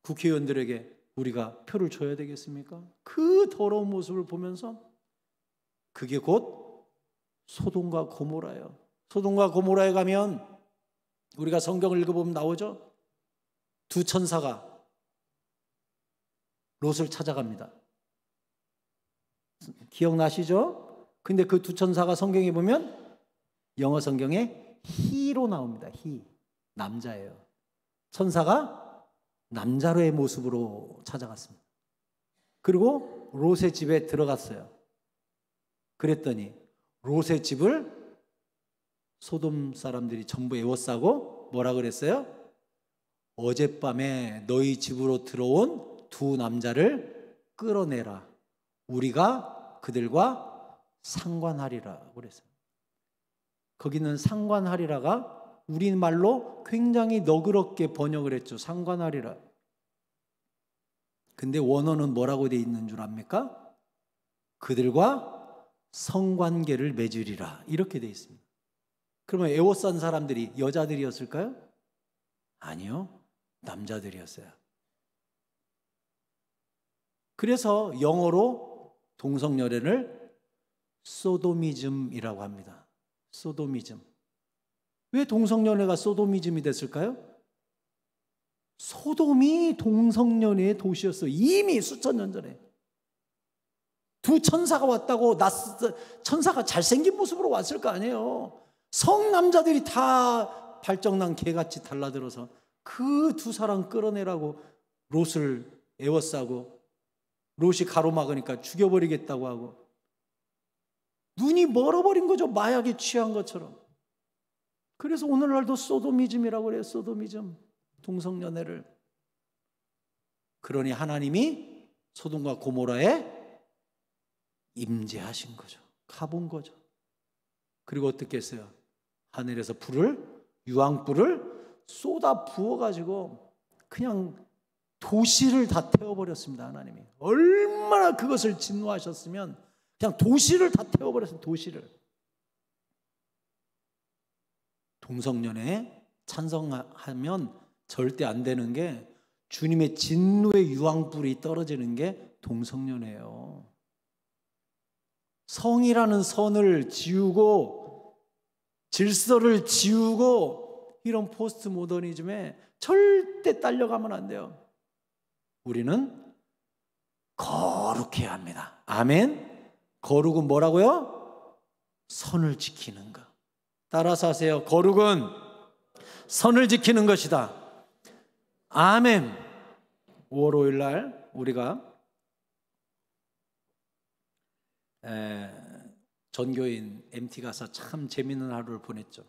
국회의원들에게 우리가 표를 줘야 되겠습니까? 그 더러운 모습을 보면서 그게 곧 소돔과 고모라예요. 소돔과 고모라에 가면 우리가 성경을 읽어보면 나오죠? 두 천사가 롯을 찾아갑니다. 기억나시죠? 근데 그 두 천사가 성경에 보면 영어 성경에 he로 나옵니다. he. 남자예요. 천사가 남자로의 모습으로 찾아갔습니다. 그리고 롯의 집에 들어갔어요. 그랬더니 롯의 집을 소돔 사람들이 전부 에워싸고 뭐라 그랬어요? 어젯밤에 너희 집으로 들어온 두 남자를 끌어내라. 우리가 그들과 상관하리라 그랬어요. 거기는 상관하리라가 우리말로 굉장히 너그럽게 번역을 했죠. 상관하리라. 근데 원어는 뭐라고 되어 있는 줄 압니까? 그들과 성관계를 맺으리라. 이렇게 되어 있습니다. 그러면 에워싼 사람들이 여자들이었을까요? 아니요. 남자들이었어요. 그래서 영어로 동성연애를 소도미즘이라고 합니다. 소도미즘. 왜 동성연애가 소도미즘이 됐을까요? 소돔이 동성연애의 도시였어요. 이미 수천 년 전에. 두 천사가 왔다고 천사가 잘생긴 모습으로 왔을 거 아니에요. 성남자들이 다 발정난 개같이 달라들어서 그 두 사람 끌어내라고 롯을 에워싸고 롯이 가로막으니까 죽여버리겠다고 하고 눈이 멀어버린 거죠. 마약에 취한 것처럼. 그래서 오늘날도 소도미즘이라고 그래요. 소도미즘. 동성연애를. 그러니 하나님이 소돔과 고모라에 임재하신 거죠. 가본 거죠. 그리고 어떻게 했어요? 하늘에서 유황불을 쏟아 부어가지고 그냥 도시를 다 태워버렸습니다. 하나님이 얼마나 그것을 진노하셨으면 그냥 도시를 다 태워버렸어요. 도시를. 동성연애에 찬성하면 절대 안 되는 게 주님의 진노의 유황불이 떨어지는 게 동성연애예요. 성이라는 선을 지우고 질서를 지우고 이런 포스트 모더니즘에 절대 딸려가면 안 돼요. 우리는 거룩해야 합니다. 아멘. 거룩은 뭐라고요? 선을 지키는 것. 따라서 하세요. 거룩은 선을 지키는 것이다. 아멘. 5월 5일 날 우리가 전교인 MT 가서 참 재미있는 하루를 보냈죠.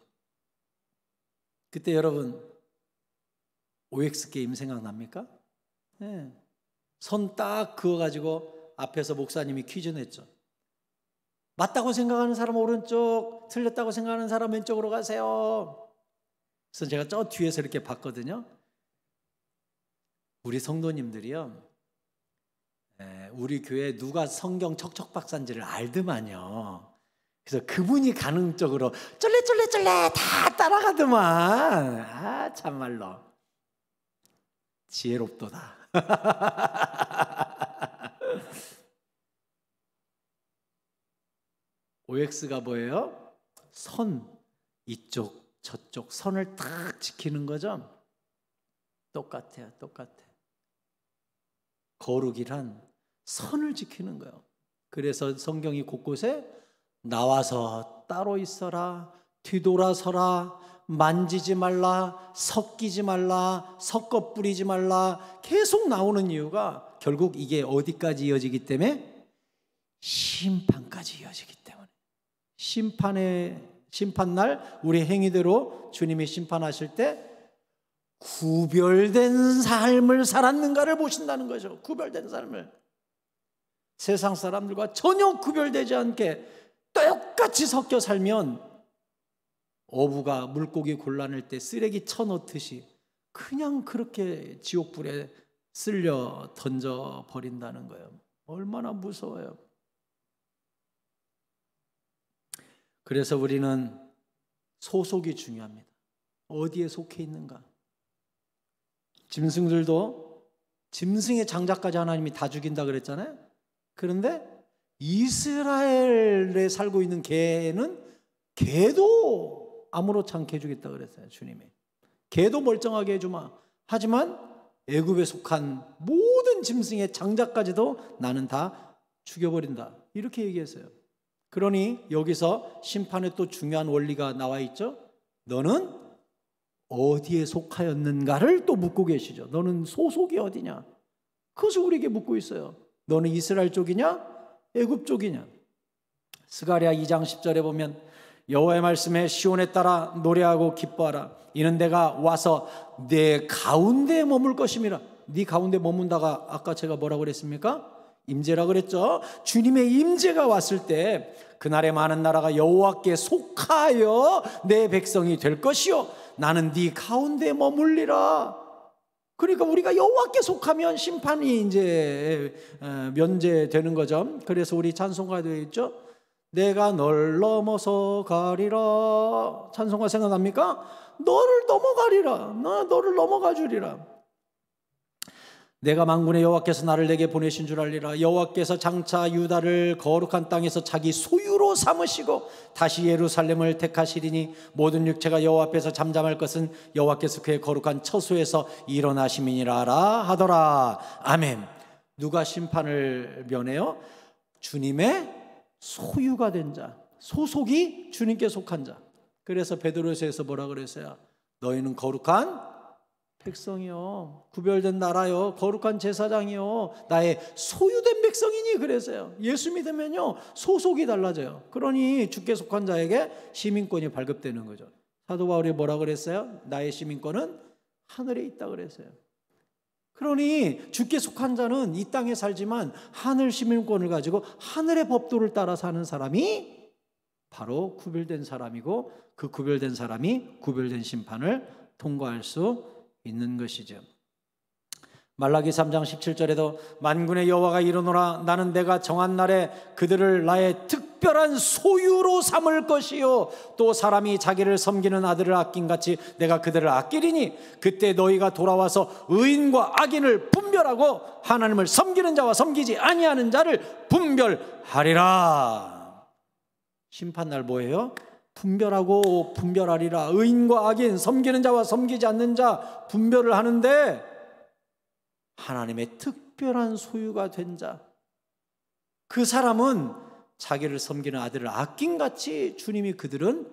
그때 여러분 OX 게임 생각납니까? 네. 선 딱 그어가지고 앞에서 목사님이 퀴즈 냈죠. 맞다고 생각하는 사람 오른쪽, 틀렸다고 생각하는 사람 왼쪽으로 가세요. 그래서 제가 저 뒤에서 이렇게 봤거든요. 우리 성도님들이요, 우리 교회 누가 성경 척척박사인지를 알더만요. 그래서 그분이 가는 쪽으로 쫄래 다 따라가더만. 아, 참말로 지혜롭도다. OX가 뭐예요? 선, 이쪽 저쪽 선을 딱 지키는 거죠. 똑같아요. 똑같아. 거룩이란 선을 지키는 거예요. 그래서 성경이 곳곳에 나와서 따로 있어라, 뒤돌아서라, 만지지 말라, 섞이지 말라, 섞어 뿌리지 말라 계속 나오는 이유가 결국 이게 어디까지 이어지기 때문에 심판까지 이어지기 때문에. 심판날 우리 행위대로 주님이 심판하실 때 구별된 삶을 살았는가를 보신다는 거죠. 구별된 삶을. 세상 사람들과 전혀 구별되지 않게 똑같이 섞여 살면 어부가 물고기 골라낼 때 쓰레기 쳐놓듯이 그냥 그렇게 지옥불에 쓸려 던져버린다는 거예요. 얼마나 무서워요. 그래서 우리는 소속이 중요합니다. 어디에 속해 있는가. 짐승들도 짐승의 장자까지 하나님이 다 죽인다 그랬잖아요. 그런데 이스라엘에 살고 있는 개는 개도 아무렇지 않게 해주겠다 그랬어요. 주님이. 개도 멀쩡하게 해주마. 하지만 애굽에 속한 모든 짐승의 장자까지도 나는 다 죽여버린다. 이렇게 얘기했어요. 그러니 여기서 심판에 또 중요한 원리가 나와 있죠. 너는 어디에 속하였는가를 또 묻고 계시죠. 너는 소속이 어디냐? 그것을 우리에게 묻고 있어요. 너는 이스라엘 쪽이냐? 애굽 쪽이냐? 스가랴 2장 10절에 보면 여호와의 말씀에 시온에 따라 노래하고 기뻐하라. 이는 내가 와서 내 가운데에 머물 것임이라. 네 가운데 머문다가 아까 제가 뭐라고 그랬습니까? 임재라 그랬죠. 주님의 임재가 왔을 때 그날에 많은 나라가 여호와께 속하여 내 백성이 될 것이요 나는 네 가운데 머물리라. 그러니까 우리가 여호와께 속하면 심판이 이제 면제되는 거죠. 그래서 우리 찬송가에 되어 있죠. 내가 널 넘어서 가리라. 찬송가 생각납니까? 너를 넘어가리라. 너를 넘어가 주리라. 내가 만군의 여호와께서 나를 내게 보내신 줄 알리라. 여호와께서 장차 유다를 거룩한 땅에서 자기 소유로 삼으시고 다시 예루살렘을 택하시리니 모든 육체가 여호와 앞에서 잠잠할 것은 여호와께서 그의 거룩한 처소에서 일어나심이니라 하더라. 아멘. 누가 심판을 면해요? 주님의 소유가 된 자, 소속이 주님께 속한 자. 그래서 베드로서에서 뭐라 그랬어요? 너희는 거룩한 백성이요, 구별된 나라요, 거룩한 제사장이요, 나의 소유된 백성이니. 그래서요. 예수 믿으면요 소속이 달라져요. 그러니 주께 속한 자에게 시민권이 발급되는 거죠. 사도 바울이 뭐라 그랬어요? 나의 시민권은 하늘에 있다 그랬어요. 그러니 주께 속한 자는 이 땅에 살지만 하늘 시민권을 가지고 하늘의 법도를 따라 사는 사람이 바로 구별된 사람이고, 그 구별된 사람이 구별된 심판을 통과할 수 있는 것이죠. 말라기 3장 17절에도 만군의 여호와가 이르노라 나는 내가 정한 날에 그들을 나의 특별한 소유로 삼을 것이요 또 사람이 자기를 섬기는 아들을 아낀같이 내가 그들을 아끼리니 그때 너희가 돌아와서 의인과 악인을 분별하고 하나님을 섬기는 자와 섬기지 아니하는 자를 분별하리라. 심판날 뭐예요? 분별하고 분별하리라. 의인과 악인, 섬기는 자와 섬기지 않는 자 분별을 하는데 하나님의 특별한 소유가 된 자, 그 사람은 자기를 섬기는 아들을 아낀같이 주님이 그들은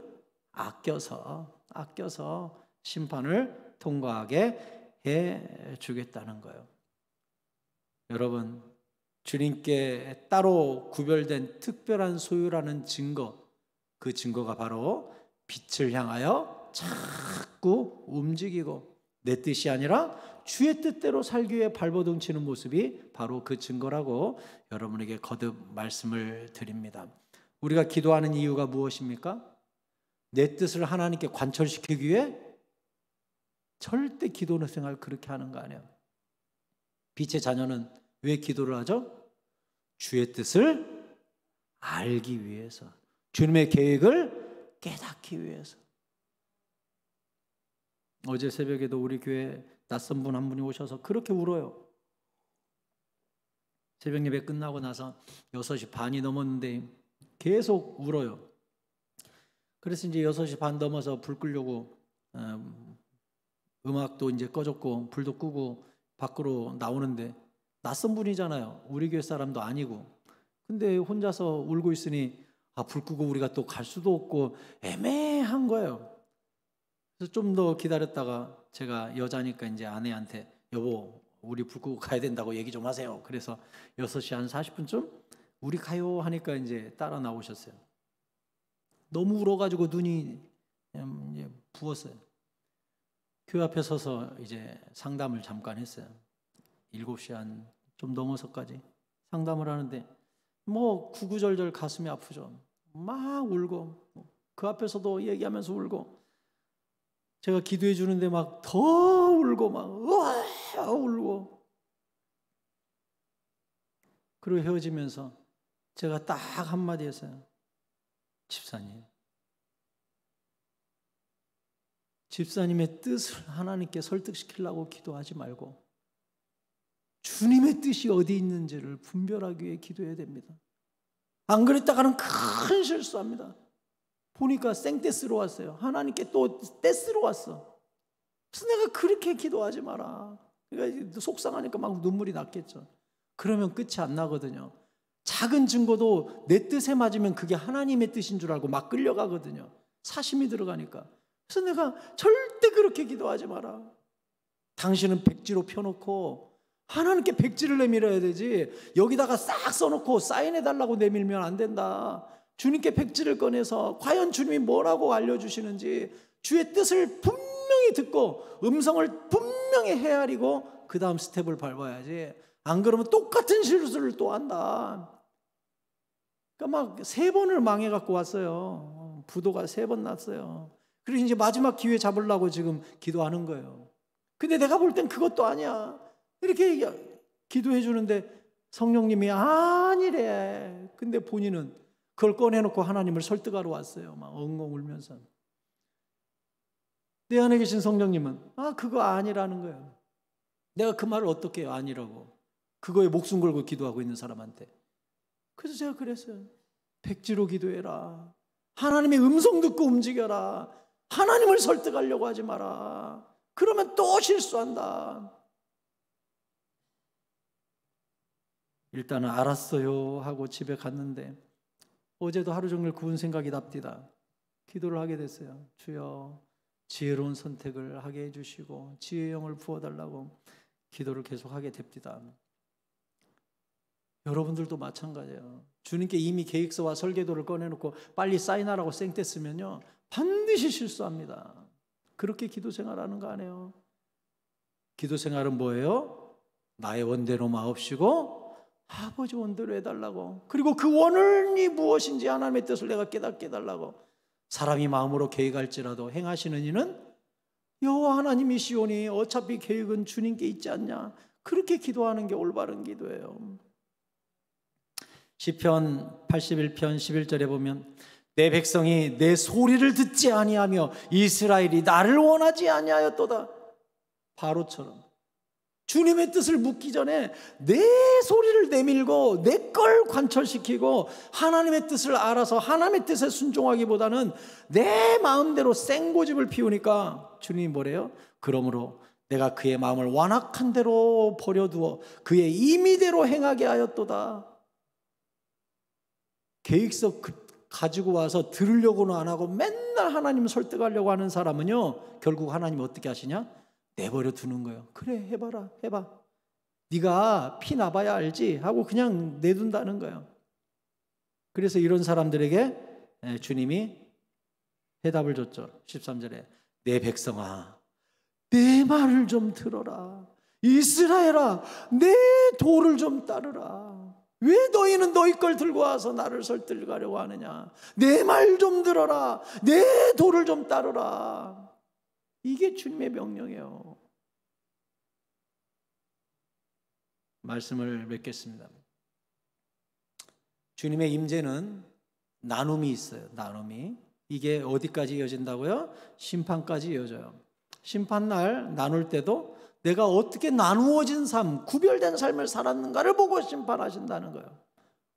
아껴서 심판을 통과하게 해 주겠다는 거예요. 여러분, 주님께 따로 구별된 특별한 소유라는 증거, 그 증거가 바로 빛을 향하여 자꾸 움직이고 내 뜻이 아니라 주의 뜻대로 살기 위해 발버둥 치는 모습이 바로 그 증거라고 여러분에게 거듭 말씀을 드립니다. 우리가 기도하는 이유가 무엇입니까? 내 뜻을 하나님께 관철시키기 위해? 절대 기도는 생활 그렇게 하는 거 아니에요. 빛의 자녀는 왜 기도를 하죠? 주의 뜻을 알기 위해서, 주님의 계획을 깨닫기 위해서. 어제 새벽에도 우리 교회 낯선 분 한 분이 오셔서 그렇게 울어요. 새벽 예배 끝나고 나서 6시 반이 넘었는데 계속 울어요. 그래서 이제 6시 반 넘어서 불 끄려고 음악도 이제 꺼졌고 불도 끄고 밖으로 나오는데 낯선 분이잖아요. 우리 교회 사람도 아니고. 근데 혼자서 울고 있으니 불 끄고 우리가 또 갈 수도 없고 애매한 거예요. 그래서 좀 더 기다렸다가 제가 여자니까 이제 아내한테 여보 우리 불 끄고 가야 된다고 얘기 좀 하세요. 그래서 6시 한 40분쯤 우리 가요 하니까 이제 따라 나오셨어요. 너무 울어가지고 눈이 이제 부었어요. 교회 앞에 서서 이제 상담을 잠깐 했어요. 7시 한 좀 넘어서까지 상담을 하는데 뭐 구구절절 가슴이 아프죠. 막 울고 그 앞에서도 얘기하면서 울고 제가 기도해 주는데 막 더 울고 막 으아 울고 그리고 헤어지면서 제가 딱 한마디 했어요. 집사님의 뜻을 하나님께 설득시키려고 기도하지 말고 주님의 뜻이 어디 있는지를 분별하기 위해 기도해야 됩니다. 안 그랬다가는 큰 실수합니다. 보니까 생떼쓰러 왔어요. 하나님께 또 떼쓰러 왔어. 그래서 내가 그렇게 기도하지 마라. 그러니까 속상하니까 막 눈물이 났겠죠. 그러면 끝이 안 나거든요. 작은 증거도 내 뜻에 맞으면 그게 하나님의 뜻인 줄 알고 막 끌려가거든요. 사심이 들어가니까. 그래서 내가 절대 그렇게 기도하지 마라. 당신은 백지로 펴놓고 하나님께 백지를 내밀어야 되지 여기다가 싹 써놓고 사인해달라고 내밀면 안 된다. 주님께 백지를 꺼내서 과연 주님이 뭐라고 알려주시는지 주의 뜻을 분명히 듣고 음성을 분명히 헤아리고 그 다음 스텝을 밟아야지. 안 그러면 똑같은 실수를 또 한다. 그러니까 막 3번을 망해갖고 왔어요. 부도가 3번 났어요. 그리고 이제 마지막 기회 잡으려고 지금 기도하는 거예요. 근데 내가 볼 땐 그것도 아니야. 이렇게 기도해 주는데 성령님이 아니래. 근데 본인은 그걸 꺼내놓고 하나님을 설득하러 왔어요. 막 엉엉 울면서. 내 안에 계신 성령님은 그거 아니라는 거예요. 내가 그 말을 어떻게 해요? 아니라고. 그거에 목숨 걸고 기도하고 있는 사람한테. 그래서 제가 그랬어요. 백지로 기도해라. 하나님의 음성 듣고 움직여라. 하나님을 설득하려고 하지 마라. 그러면 또 실수한다. 일단은 알았어요 하고 집에 갔는데 어제도 하루 종일 구운 생각이 납디다. 기도를 하게 됐어요. 주여 지혜로운 선택을 하게 해주시고 지혜의 영을 부어달라고 기도를 계속하게 됩니다. 여러분들도 마찬가지예요. 주님께 이미 계획서와 설계도를 꺼내놓고 빨리 사인하라고 생떼쓰면요 반드시 실수합니다. 그렇게 기도 생활하는 거 아니에요. 기도 생활은 뭐예요? 나의 원대로 마옵시고 아버지 원대로 해달라고. 그리고 그 원은이 무엇인지 하나님의 뜻을 내가 깨닫게 해달라고. 사람이 마음으로 계획할지라도 행하시는 이는 여호와 하나님이시오니 어차피 계획은 주님께 있지 않냐. 그렇게 기도하는 게 올바른 기도예요. 시편 81편 11절에 보면 내 백성이 내 소리를 듣지 아니하며 이스라엘이 나를 원하지 아니하였도다. 바로처럼 주님의 뜻을 묻기 전에 내 소리를 내밀고 내 걸 관철시키고 하나님의 뜻을 알아서 하나님의 뜻에 순종하기보다는 내 마음대로 생고집을 피우니까 주님이 뭐래요? 그러므로 내가 그의 마음을 완악한 대로 버려두어 그의 임의대로 행하게 하였도다. 계획서 가지고 와서 들으려고는 안 하고 맨날 하나님 설득하려고 하는 사람은요, 결국 하나님 어떻게 하시냐? 내버려 두는 거예요. 그래, 해봐라, 해봐. 네가 피 나봐야 알지 하고 그냥 내둔다는 거예요. 그래서 이런 사람들에게 주님이 해답을 줬죠. 13절에 내 백성아 내 말을 좀 들어라. 이스라엘아 내 도를 좀 따르라. 왜 너희는 너희 걸 들고 와서 나를 설득하려고 하느냐. 내 말 좀 들어라. 내 도를 좀 따르라. 이게 주님의 명령이에요. 말씀을 맺겠습니다. 주님의 임재는 나눔이 있어요. 나눔이. 이게 어디까지 이어진다고요? 심판까지 이어져요. 심판날 나눌 때도 내가 어떻게 나누어진 삶, 구별된 삶을 살았는가를 보고 심판하신다는 거예요.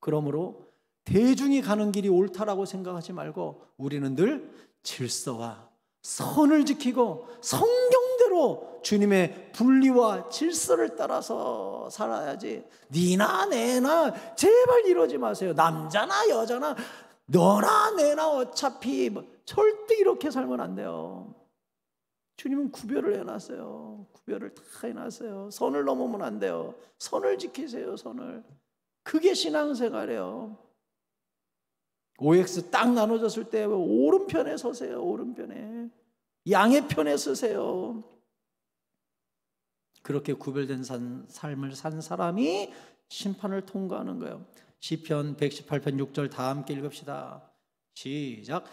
그러므로 대중이 가는 길이 옳다라고 생각하지 말고 우리는 늘 질서와 선을 지키고 성경대로 주님의 분리와 질서를 따라서 살아야지. 니나 내나 제발 이러지 마세요. 남자나 여자나 너나 내나 어차피 절대 이렇게 살면 안 돼요. 주님은 구별을 해놨어요. 구별을 다 해놨어요. 선을 넘으면 안 돼요. 선을 지키세요. 선을. 그게 신앙생활이에요. OX 딱 나눠졌을 때 오른편에 서세요. 오른편에. 양의 편에 서세요. 그렇게 구별된 삶을 산 사람이 심판을 통과하는 거예요. 시편 118편 6절 다 함께 읽읍시다. 시작.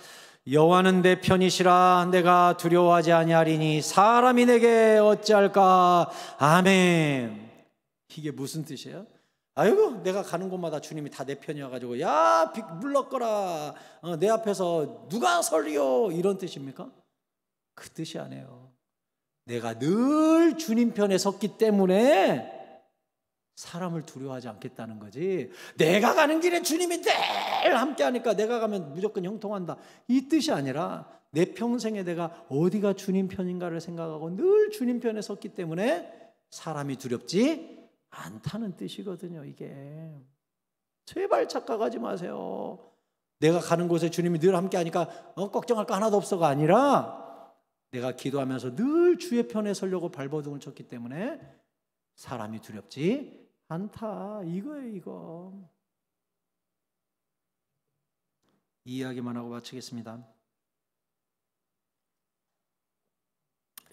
여호와는 내 편이시라. 내가 두려워하지 아니하리니 사람이 내게 어찌할까. 아멘. 이게 무슨 뜻이에요? 아이고 내가 가는 곳마다 주님이 다 내 편이어가지고 야 물러거라. 내 앞에서 누가 설리요. 이런 뜻입니까? 그 뜻이 아니에요. 내가 늘 주님 편에 섰기 때문에 사람을 두려워하지 않겠다는 거지. 내가 가는 길에 주님이 늘 함께하니까 내가 가면 무조건 형통한다. 이 뜻이 아니라 내 평생에 내가 어디가 주님 편인가를 생각하고 늘 주님 편에 섰기 때문에 사람이 두렵지 않다는 뜻이거든요. 이게 제발 착각하지 마세요. 내가 가는 곳에 주님이 늘 함께하니까 걱정할 거 하나도 없어가 아니라 내가 기도하면서 늘 주의 편에 서려고 발버둥을 쳤기 때문에 사람이 두렵지 않다. 이거예요. 이거. 이 이야기만 하고 마치겠습니다.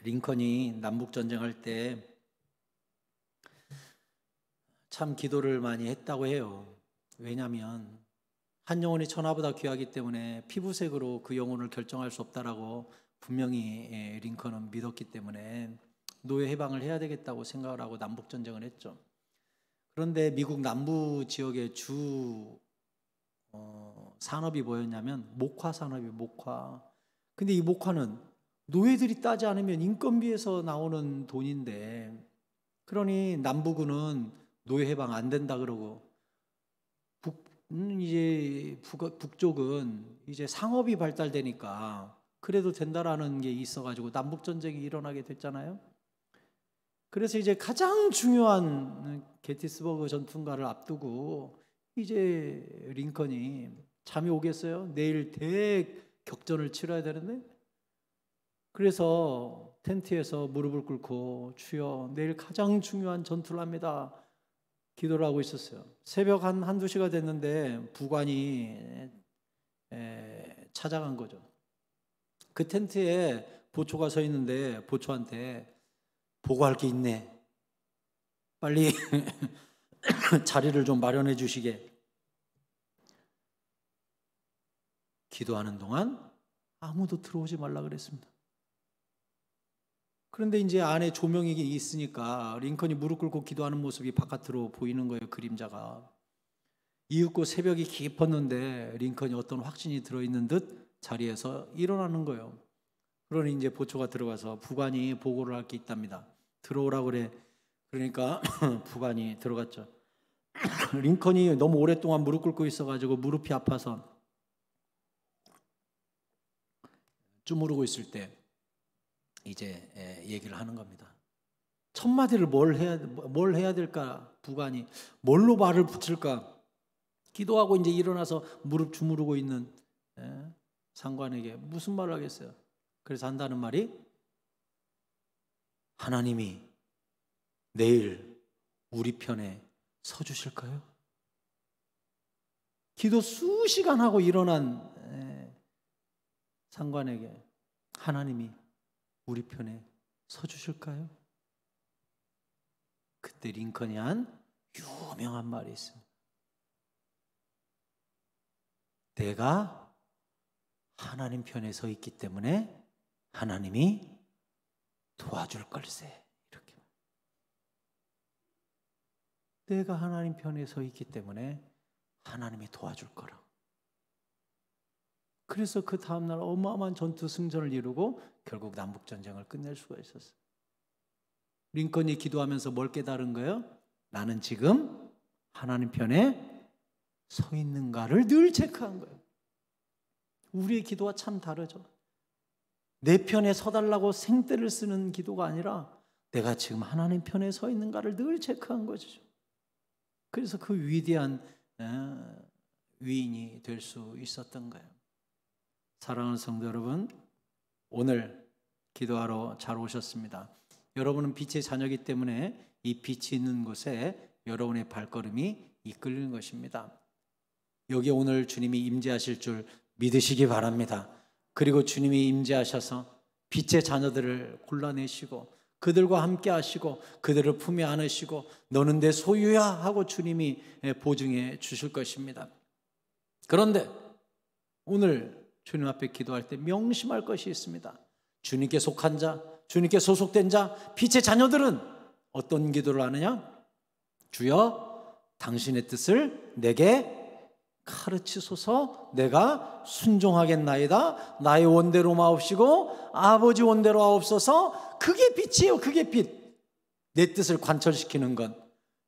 링컨이 남북전쟁할 때 참 기도를 많이 했다고 해요. 왜냐하면 한 영혼이 천하보다 귀하기 때문에 피부색으로 그 영혼을 결정할 수 없다라고 분명히 링컨은 믿었기 때문에 노예 해방을 해야 되겠다고 생각을 하고 남북전쟁을 했죠. 그런데 미국 남부 지역의 주 산업이 뭐였냐면 목화 산업이 목화. 근데 이 목화는 노예들이 따지 않으면 인건비에서 나오는 돈인데, 그러니 남부군은 노예 해방 안 된다 그러고 북쪽은 이제 상업이 발달되니까 그래도 된다라는 게 있어가지고 남북 전쟁이 일어나게 됐잖아요. 그래서 이제 가장 중요한 게티스버그 전투인가를 앞두고 이제 링컨이 잠이 오겠어요? 내일 대격전을 치러야 되는데, 그래서 텐트에서 무릎을 꿇고 주여 내일 가장 중요한 전투를 합니다 기도를 하고 있었어요. 새벽 한두 시가 됐는데 부관이 찾아간 거죠. 그 텐트에 보초가 서 있는데 보초한테 보고할 게 있네. 빨리 자리를 좀 마련해 주시게. 기도하는 동안 아무도 들어오지 말라 그랬습니다. 그런데 이제 안에 조명이 있으니까 링컨이 무릎 꿇고 기도하는 모습이 바깥으로 보이는 거예요. 그림자가. 이윽고 새벽이 깊었는데 링컨이 어떤 확신이 들어있는 듯 자리에서 일어나는 거예요. 그러니 이제 보초가 들어가서 부관이 보고를 할 게 있답니다. 들어오라고 그래. 그러니까 부관이 들어갔죠. 링컨이 너무 오랫동안 무릎 꿇고 있어가지고 무릎이 아파서 주무르고 있을 때 이제 얘기를 하는 겁니다. 첫 마디를 뭘 해야 될까? 부관이 뭘로 말을 붙일까? 기도하고 이제 일어나서 무릎 주무르고 있는 상관에게 무슨 말을 하겠어요? 그래서 한다는 말이 하나님이 내일 우리 편에 서주실까요? 기도 수시간 하고 일어난 상관에게 하나님이 우리 편에 서주실까요? 그때 링컨이 한 유명한 말이 있습니다. 내가 하나님 편에 서 있기 때문에 하나님이 도와줄 걸세. 이렇게. 내가 하나님 편에 서 있기 때문에 하나님이 도와줄 거라. 그래서 그 다음날 어마어마한 전투 승전을 이루고 결국 남북전쟁을 끝낼 수가 있었어요. 링컨이 기도하면서 뭘 깨달은 거예요? 나는 지금 하나님 편에 서 있는가를 늘 체크한 거예요. 우리의 기도와 참 다르죠. 내 편에 서달라고 생떼를 쓰는 기도가 아니라 내가 지금 하나님 편에 서 있는가를 늘 체크한 거죠. 그래서 그 위대한 위인이 될 수 있었던 거예요. 사랑하는 성도 여러분, 오늘 기도하러 잘 오셨습니다. 여러분은 빛의 자녀이기 때문에 이 빛이 있는 곳에 여러분의 발걸음이 이끌리는 것입니다. 여기 오늘 주님이 임재하실 줄 믿으시기 바랍니다. 그리고 주님이 임재하셔서 빛의 자녀들을 골라내시고 그들과 함께 하시고 그들을 품에 안으시고 너는 내 소유야 하고 주님이 보증해 주실 것입니다. 그런데 오늘 주님 앞에 기도할 때 명심할 것이 있습니다. 주님께 속한 자, 주님께 소속된 자, 빛의 자녀들은 어떤 기도를 하느냐? 주여 당신의 뜻을 내게 가르치소서. 내가 순종하겠나이다. 나의 원대로 마옵시고 아버지 원대로 하옵소서. 그게 빛이에요. 그게 빛. 내 뜻을 관철시키는 건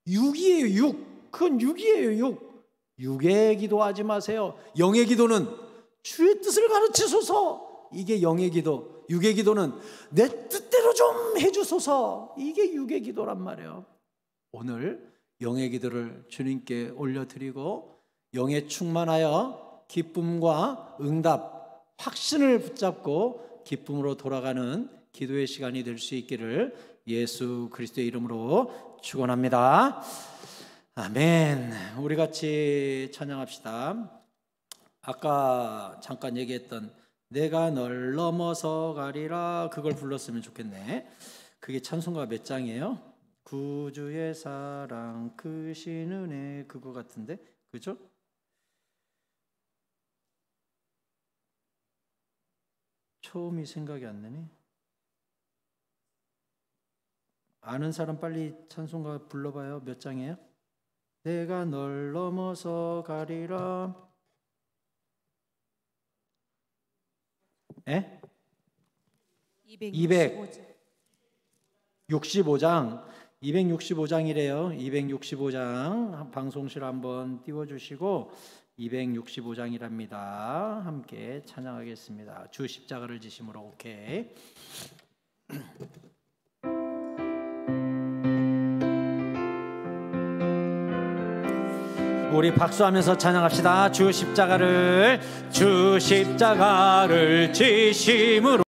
육이에요. 육. 그건 육이에요. 육. 육의 기도하지 마세요. 영의 기도는 주의 뜻을 가르치소서. 이게 영의 기도. 육의 기도는 내 뜻대로 좀 해주소서. 이게 육의 기도란 말이에요. 오늘 영의 기도를 주님께 올려드리고 영에 충만하여 기쁨과 응답, 확신을 붙잡고 기쁨으로 돌아가는 기도의 시간이 될 수 있기를 예수 그리스도의 이름으로 축원합니다. 아멘. 우리 같이 찬양합시다. 아까 잠깐 얘기했던 내가 널 넘어서 가리라, 그걸 불렀으면 좋겠네. 그게 찬송가 몇 장이에요? 구주의 사랑 크신 은혜, 그거 같은데, 그죠? 처음이 생각이 안 나네. 아는 사람 빨리 찬송가 불러봐요. 몇 장이에요? 내가 널 넘어서 가리라. 에? 265장. 265장이래요. 265장 방송실 한번 띄워주시고 265장이랍니다. 함께 찬양하겠습니다. 주 십자가를 지심으로. 오케이. 우리 박수하면서 찬양합시다. 주 십자가를 지심으로